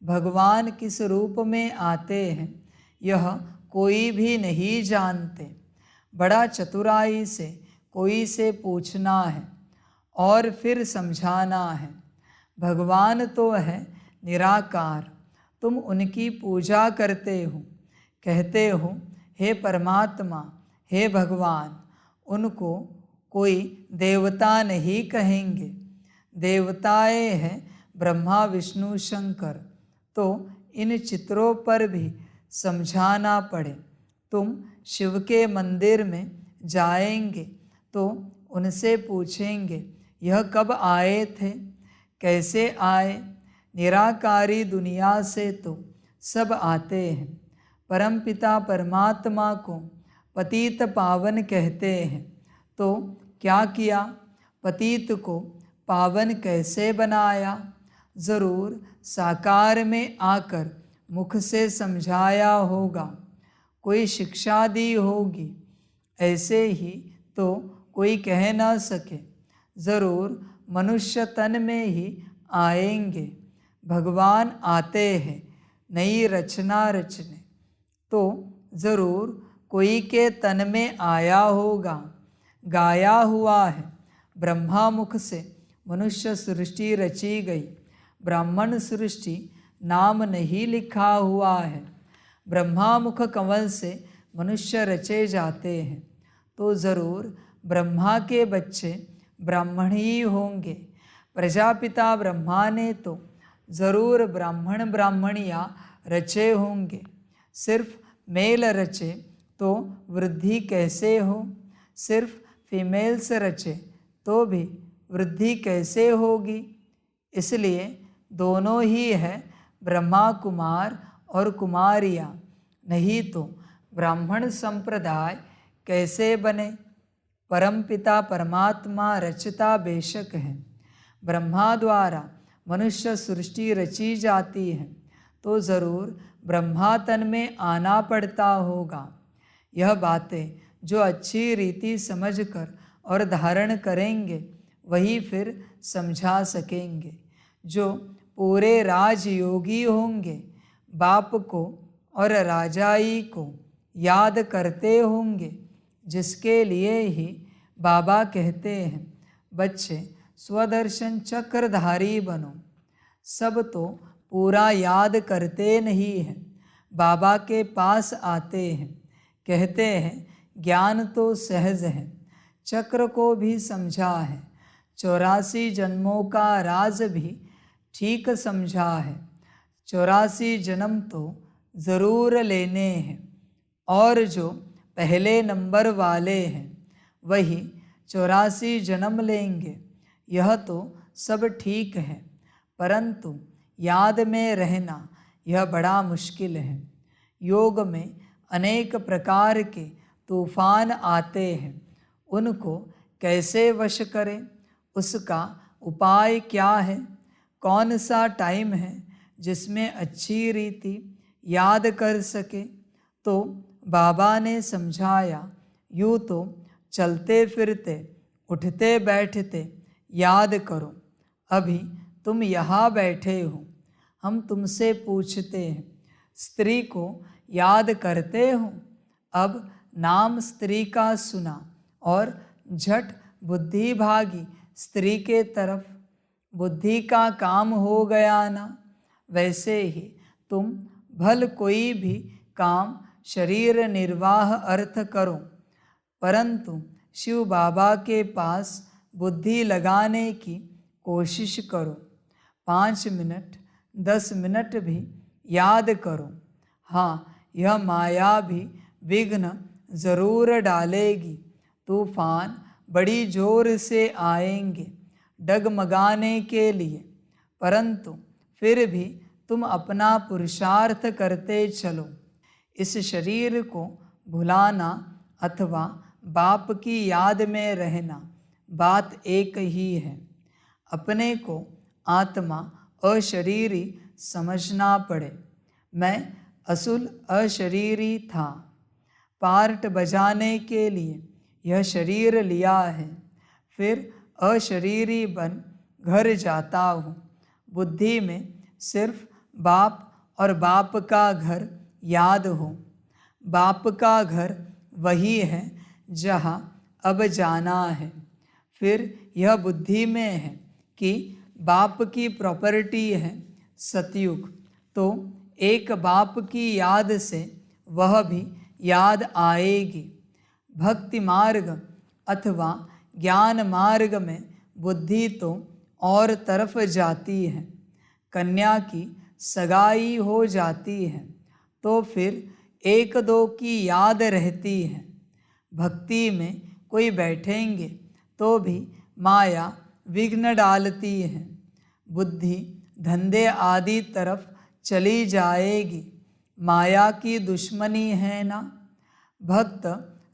भगवान किस रूप में आते हैं यह कोई भी नहीं जानते। बड़ा चतुराई से कोई से पूछना है और फिर समझाना है। भगवान तो है निराकार, तुम उनकी पूजा करते हो। कहते हो हे परमात्मा, हे भगवान। उनको कोई देवता नहीं कहेंगे। देवताएं हैं ब्रह्मा विष्णु शंकर। तो इन चित्रों पर भी समझाना पड़े। तुम शिव के मंदिर में जाएंगे तो उनसे पूछेंगे यह कब आए थे, कैसे आए। निराकारी दुनिया से तो सब आते हैं। परमपिता परमात्मा को पतित पावन कहते हैं। तो क्या किया, पतित को पावन कैसे बनाया। ज़रूर साकार में आकर मुख से समझाया होगा, कोई शिक्षा दी होगी। ऐसे ही तो कोई कह ना सके। ज़रूर मनुष्य तन में ही आएंगे। भगवान आते हैं नई रचना रचने, तो ज़रूर कोई के तन में आया होगा। गाया हुआ है ब्रह्मा मुख से मनुष्य सृष्टि रची गई। ब्राह्मण सृष्टि नाम नहीं लिखा हुआ है। ब्रह्मा मुख कंवल से मनुष्य रचे जाते हैं, तो ज़रूर ब्रह्मा के बच्चे ब्राह्मण ही होंगे। प्रजापिता ब्रह्मा ने तो ज़रूर ब्राह्मण ब्राह्मणियाँ रचे होंगे। सिर्फ मेल रचे तो वृद्धि कैसे हो। सिर्फ फीमेल्स रचे तो भी वृद्धि कैसे होगी। इसलिए दोनों ही है ब्रह्मा कुमार और कुमारियाँ, नहीं तो ब्राह्मण संप्रदाय कैसे बने। परमपिता परमात्मा रचता बेशक है। ब्रह्मा द्वारा मनुष्य सृष्टि रची जाती है, तो ज़रूर ब्रह्मा तन में आना पड़ता होगा। यह बातें जो अच्छी रीति समझकर और धारण करेंगे वही फिर समझा सकेंगे। जो पूरे राजयोगी होंगे, बाप को और राजाई को याद करते होंगे, जिसके लिए ही बाबा कहते हैं, बच्चे स्वदर्शन चक्रधारी बनो। सब तो पूरा याद करते नहीं हैं, बाबा के पास आते हैं, कहते हैं ज्ञान तो सहज है, चक्र को भी समझा है, 84 जन्मों का राज भी ठीक समझा है, 84 जन्म तो ज़रूर लेने हैं, और जो पहले नंबर वाले हैं वही 84 जन्म लेंगे। यह तो सब ठीक है, परंतु याद में रहना यह बड़ा मुश्किल है। योग में अनेक प्रकार के तूफान आते हैं, उनको कैसे वश करें, उसका उपाय क्या है, कौन सा टाइम है जिसमें अच्छी रीति याद कर सके। तो बाबा ने समझाया, यूँ तो चलते फिरते उठते बैठते याद करो। अभी तुम यहाँ बैठे हो, हम तुमसे पूछते हैं, स्त्री को याद करते हो? अब नाम स्त्री का सुना और झट बुद्धि भागी स्त्री के तरफ, बुद्धि का काम हो गया ना। वैसे ही तुम भल कोई भी काम शरीर निर्वाह अर्थ करो, परंतु शिव बाबा के पास बुद्धि लगाने की कोशिश करो। 5 मिनट 10 मिनट भी याद करो। हाँ, यह माया भी विघ्न ज़रूर डालेगी, तूफान बड़ी जोर से आएंगे डगमगाने के लिए, परंतु फिर भी तुम अपना पुरुषार्थ करते चलो। इस शरीर को भुलाना अथवा बाप की याद में रहना बात एक ही है। अपने को आत्मा अशरीरी समझना पड़े। मैं असुल अशरीरी था, पार्ट बजाने के लिए यह शरीर लिया है, फिर अशरीरी बन घर जाता हूँ। बुद्धि में सिर्फ बाप और बाप का घर याद हो। बाप का घर वही है जहाँ अब जाना है। फिर यह बुद्धि में है कि बाप की प्रॉपर्टी है सतयुग, तो एक बाप की याद से वह भी याद आएगी। भक्ति मार्ग अथवा ज्ञान मार्ग में बुद्धि तो और तरफ जाती है। कन्या की सगाई हो जाती है तो फिर 1-2 की याद रहती है। भक्ति में कोई बैठेंगे तो भी माया विघ्न डालती है। बुद्धि धंधे आदि तरफ चली जाएगी, माया की दुश्मनी है ना। भक्त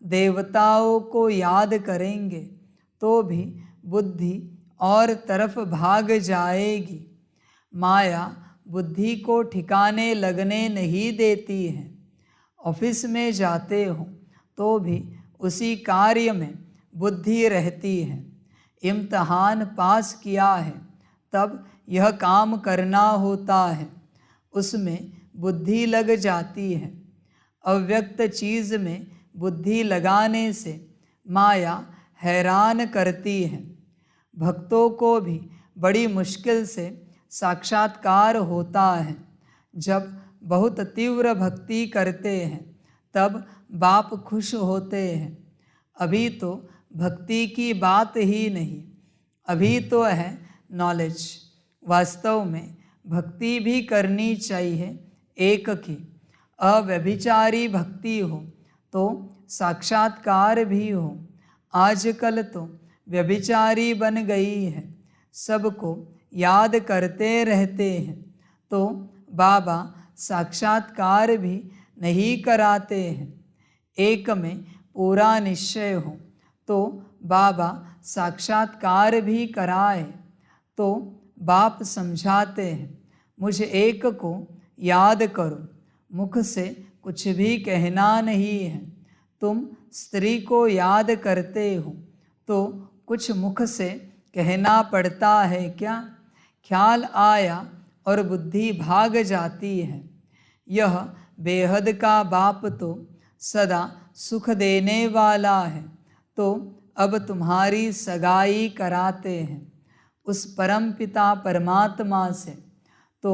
देवताओं को याद करेंगे तो भी बुद्धि और तरफ भाग जाएगी। माया बुद्धि को ठिकाने लगने नहीं देती है। ऑफिस में जाते हो तो भी उसी कार्य में बुद्धि रहती है। इम्तहान पास किया है तब यह काम करना होता है, उसमें बुद्धि लग जाती है। अव्यक्त चीज़ में बुद्धि लगाने से माया हैरान करती है। भक्तों को भी बड़ी मुश्किल से साक्षात्कार होता है। जब बहुत तीव्र भक्ति करते हैं तब बाप खुश होते हैं। अभी तो भक्ति की बात ही नहीं, अभी तो है नॉलेज। वास्तव में भक्ति भी करनी चाहिए एक की। अव्यभिचारी भक्ति हो तो साक्षात्कार भी हो। आजकल तो व्यभिचारी बन गई है, सबको याद करते रहते हैं तो बाबा साक्षात्कार भी नहीं कराते हैं। एक में पूरा निश्चय हो तो बाबा साक्षात्कार भी कराए। तो बाप समझाते हैं, मुझे एक को याद करो, मुख से कुछ भी कहना नहीं है, तुम स्त्री को याद करते हो तो कुछ मुख से कहना पड़ता है क्या? ख्याल आया और बुद्धि भाग जाती है। यह बेहद का बाप तो सदा सुख देने वाला है, तो अब तुम्हारी सगाई कराते हैं उस परम पिता परमात्मा से, तो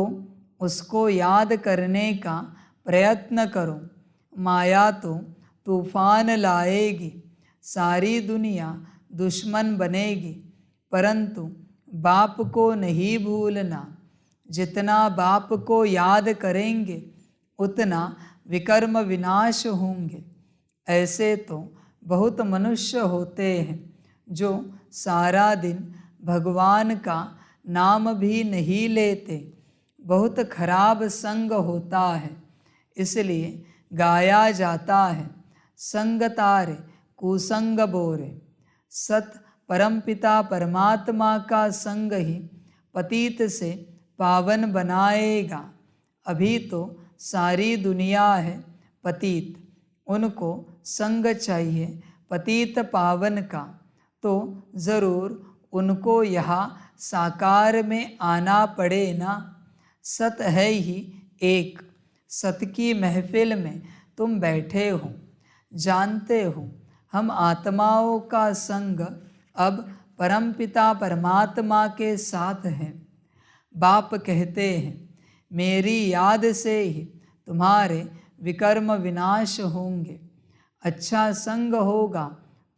उसको याद करने का प्रयत्न करो। माया तो तूफान लाएगी, सारी दुनिया दुश्मन बनेगी, परंतु बाप को नहीं भूलना। जितना बाप को याद करेंगे उतना विकर्म विनाश होंगे। ऐसे तो बहुत मनुष्य होते हैं जो सारा दिन भगवान का नाम भी नहीं लेते। बहुत खराब संग होता है, इसलिए गाया जाता है, संग तारे कुसंग बोरे। सत परमपिता परमात्मा का संग ही पतित से पावन बनाएगा। अभी तो सारी दुनिया है पतित, उनको संग चाहिए पतित पावन का, तो ज़रूर उनको यहाँ साकार में आना पड़े ना। सत है ही एक, सत की महफिल में तुम बैठे हो, जानते हो हम आत्माओं का संग अब परमपिता परमात्मा के साथ है। बाप कहते हैं मेरी याद से ही तुम्हारे विकर्म विनाश होंगे। अच्छा संग होगा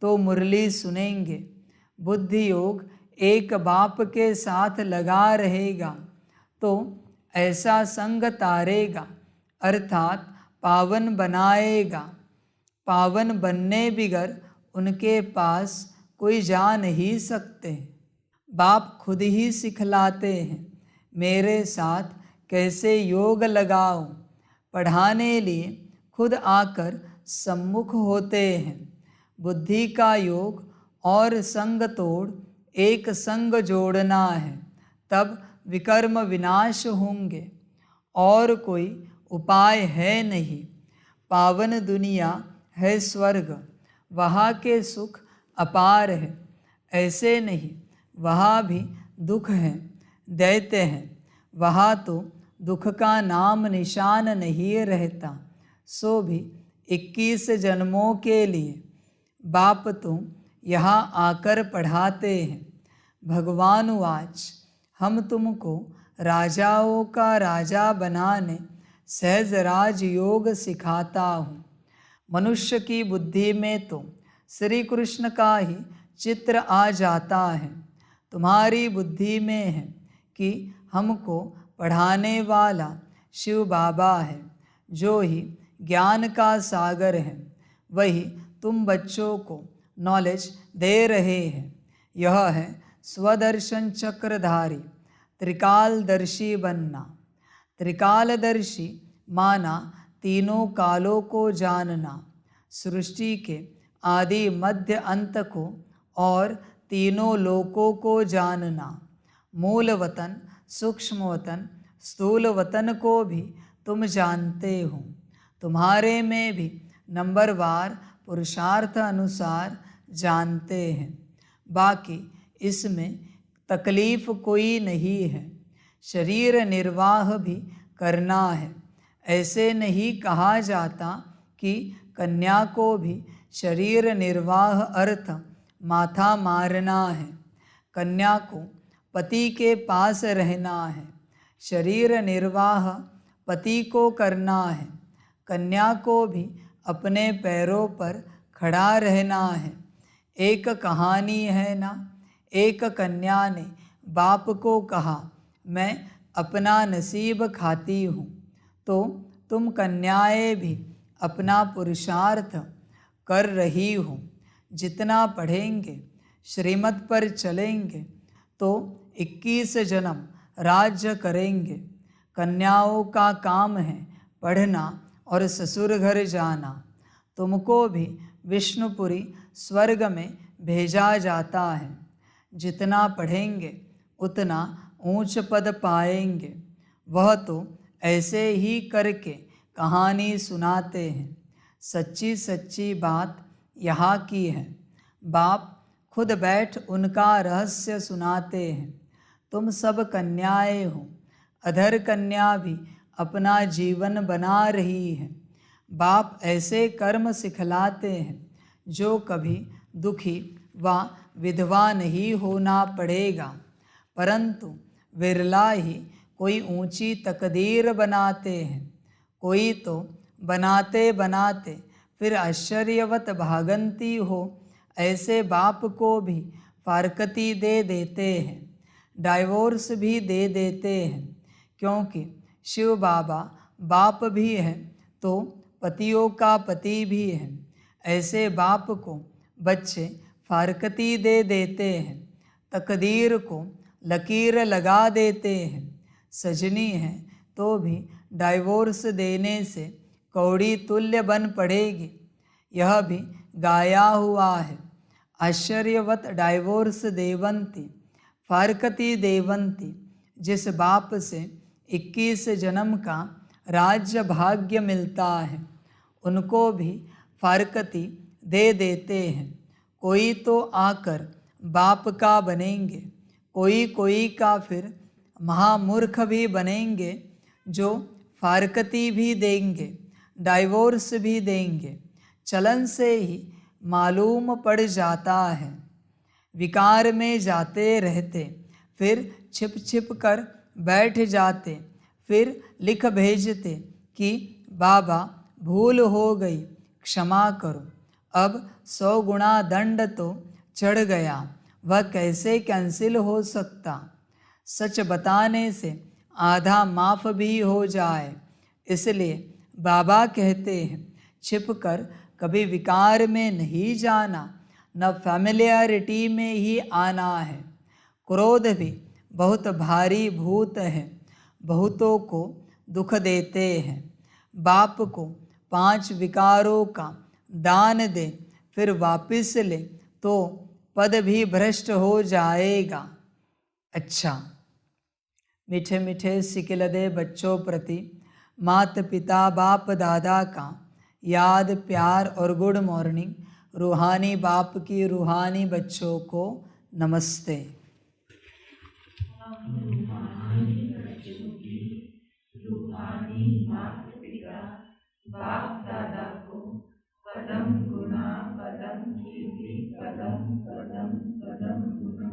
तो मुरली सुनेंगे। बुद्धि योग एक बाप के साथ लगा रहेगा तो ऐसा संग तारेगा, अर्थात पावन बनाएगा। पावन बनने बिगर उनके पास कोई जा नहीं सकते। बाप खुद ही सिखलाते हैं मेरे साथ कैसे योग लगाओ। पढ़ाने लिए खुद आकर सम्मुख होते हैं। बुद्धि का योग और संग तोड़ एक संग जोड़ना है, तब विकर्म विनाश होंगे। और कोई उपाय है नहीं। पावन दुनिया है स्वर्ग, वहाँ के सुख अपार है। ऐसे नहीं, वहाँ भी दुख हैं, दैत्य हैं, वहाँ तो दुख का नाम निशान नहीं रहता। सो भी 21 जन्मों के लिए बाप तुम यहाँ आकर पढ़ाते हैं। भगवान वाच, हम तुमको राजाओं का राजा बनाने सहज राज योग सिखाता हूँ। मनुष्य की बुद्धि में तो श्री कृष्ण का ही चित्र आ जाता है। तुम्हारी बुद्धि में है कि हमको पढ़ाने वाला शिव बाबा है, जो ही ज्ञान का सागर है। वही तुम बच्चों को नॉलेज दे रहे हैं। यह है स्वदर्शन चक्रधारी त्रिकालदर्शी बनना। त्रिकालदर्शी माना तीनों कालों को जानना, सृष्टि के आदि मध्य अंत को और तीनों लोकों को जानना। मूल वतन, सूक्ष्म वतन, स्थूल वतन को भी तुम जानते हो। तुम्हारे में भी नंबरवार पुरुषार्थ अनुसार जानते हैं। बाकी इसमें तकलीफ कोई नहीं है। शरीर निर्वाह भी करना है। ऐसे नहीं कहा जाता कि कन्या को भी शरीर निर्वाह अर्थ माथा मारना है। कन्या को पति के पास रहना है। शरीर निर्वाह पति को करना है। कन्या को भी अपने पैरों पर खड़ा रहना है। एक कहानी है ना, एक कन्या ने बाप को कहा, मैं अपना नसीब खाती हूँ। तो तुम कन्याएं भी अपना पुरुषार्थ कर रही हो। जितना पढ़ेंगे, श्रीमत पर चलेंगे तो 21 जन्म राज्य करेंगे। कन्याओं का काम है पढ़ना और ससुर घर जाना। तुमको भी विष्णुपुरी स्वर्ग में भेजा जाता है। जितना पढ़ेंगे उतना ऊंच पद पाएंगे। वह तो ऐसे ही करके कहानी सुनाते हैं। सच्ची सच्ची बात यहाँ की है। बाप खुद बैठ उनका रहस्य सुनाते हैं। तुम सब कन्याएं हो, अधर कन्या भी अपना जीवन बना रही है। बाप ऐसे कर्म सिखलाते हैं जो कभी दुखी व विधवा नहीं होना पड़ेगा, परंतु विरला ही कोई ऊंची तकदीर बनाते हैं। कोई तो बनाते बनाते फिर आश्चर्यवत भागंती हो, ऐसे बाप को भी फारकती दे देते हैं, डाइवोर्स भी दे देते हैं। क्योंकि शिव बाबा बाप भी है तो पतियों का पति भी है। ऐसे बाप को बच्चे फारकती दे देते हैं, तकदीर को लकीर लगा देते हैं। सजनी है तो भी डाइवोर्स देने से कौड़ी तुल्य बन पड़ेगी, यह भी गाया हुआ है। आश्चर्यवत डाइवोर्स देवंती फारकती देवंती। जिस बाप से 21 जन्म का राज्य भाग्य मिलता है, उनको भी फारकती दे देते हैं। कोई तो आकर बाप का बनेंगे, कोई का फिर महामूर्ख भी बनेंगे, जो फारकती भी देंगे, डाइवोर्स भी देंगे। चलन से ही मालूम पड़ जाता है। विकार में जाते रहते, फिर छिप छिप कर बैठ जाते, फिर लिख भेजते कि बाबा भूल हो गई, क्षमा करो। अब 100 गुना दंड तो चढ़ गया, वह कैसे कैंसिल हो सकता। सच बताने से आधा माफ भी हो जाए, इसलिए बाबा कहते हैं छिप कर कभी विकार में नहीं जाना, न फैमिलियरिटी में ही आना है। क्रोध भी बहुत भारी भूत है, बहुतों को दुख देते हैं। बाप को 5 विकारों का दान दे फिर वापिस ले तो पद भी भ्रष्ट हो जाएगा। अच्छा, मीठे मीठे सिकिलदे बच्चों प्रति माता पिता बाप दादा का याद प्यार और गुड मॉर्निंग। रूहानी बाप की रूहानी बच्चों को नमस्ते। रूहानी माता पिता बाप दादा को पदम गुना पदम कीर्ति पदम पदम पदम गुना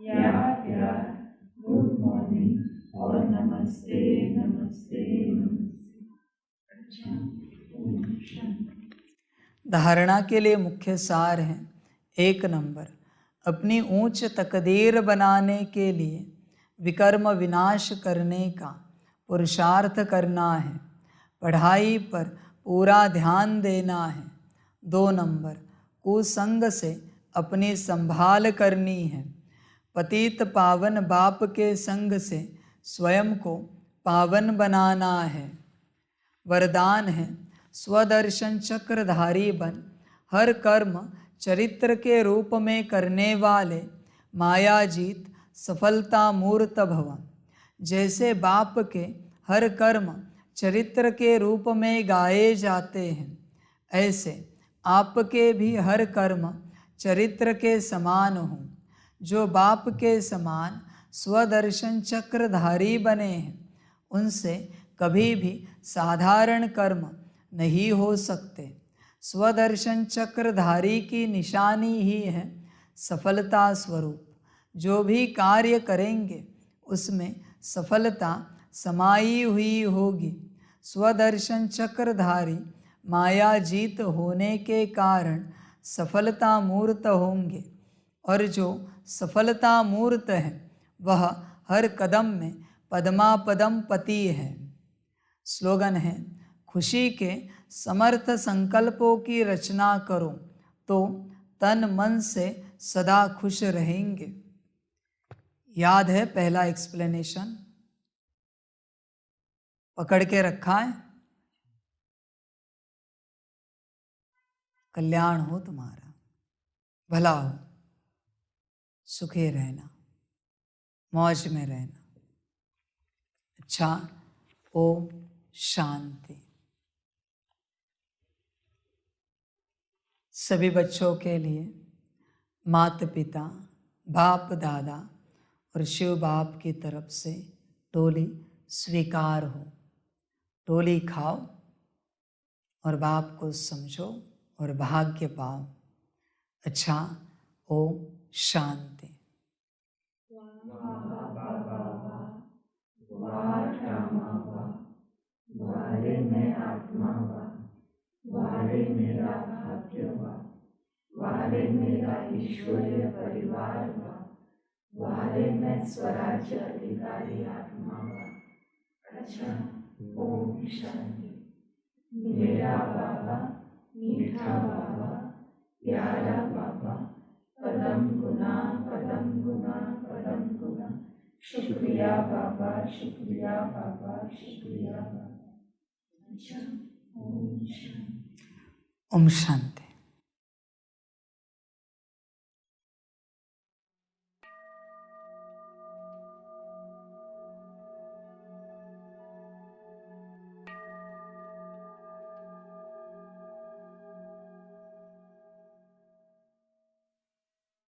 याद प्यार गुड मॉर्निंग और नमस्ते नमस्ते नमस्ते। धारणा के लिए मुख्य सार है। 1 नंबर, अपनी ऊंच तकदीर बनाने के लिए विकर्म विनाश करने का पुरुषार्थ करना है। पढ़ाई पर पूरा ध्यान देना है। 2 नंबर, कुसंग से अपनी संभाल करनी है। पतित पावन बाप के संग से स्वयं को पावन बनाना है। वरदान है, स्वदर्शन चक्रधारी बन हर कर्म चरित्र के रूप में करने वाले मायाजीत सफलता मूर्त भव। जैसे बाप के हर कर्म चरित्र के रूप में गाए जाते हैं, ऐसे आपके भी हर कर्म चरित्र के समान हों। जो बाप के समान स्वदर्शन चक्रधारी बने हैं, उनसे कभी भी साधारण कर्म नहीं हो सकते। स्वदर्शन चक्रधारी की निशानी ही है सफलता स्वरूप। जो भी कार्य करेंगे उसमें सफलता समाई हुई होगी। स्वदर्शन चक्रधारी मायाजीत होने के कारण सफलता मूर्त होंगे, और जो सफलता मूर्त है वह हर कदम में पद्मापदम पति है। स्लोगन है, खुशी के समर्थ संकल्पों की रचना करो तो तन मन से सदा खुश रहेंगे। याद है पहला एक्सप्लेनेशन? पकड़ के रखा है? कल्याण हो तुम्हारा, भला हो, सुखी रहना, मौज में रहना। अच्छा, ओम शांति। सभी बच्चों के लिए माता पिता, बाप दादा और शिव बाप की तरफ से टोली स्वीकार हो। टोली खाओ और बाप को समझो और भाग्य पाओ। अच्छा, ओम शांति। वारे में आत्मा वा, वारे मेरा भाग्य वा, वारे मेरा ईश्वरीय परिवार वा, वारे में स्वराज्य अधिकारी आत्मा वा। अच्छा, ओम शांति। मेरा बाबा, मीठा बाबा, प्यारा बाबा, पदम गुना पदम गुना पदम गुना। शुक्रिया बाबा, शुक्रिया बाबा, शुक्रिया बाबा। अच्छा, ओम शांति। ओम शांति।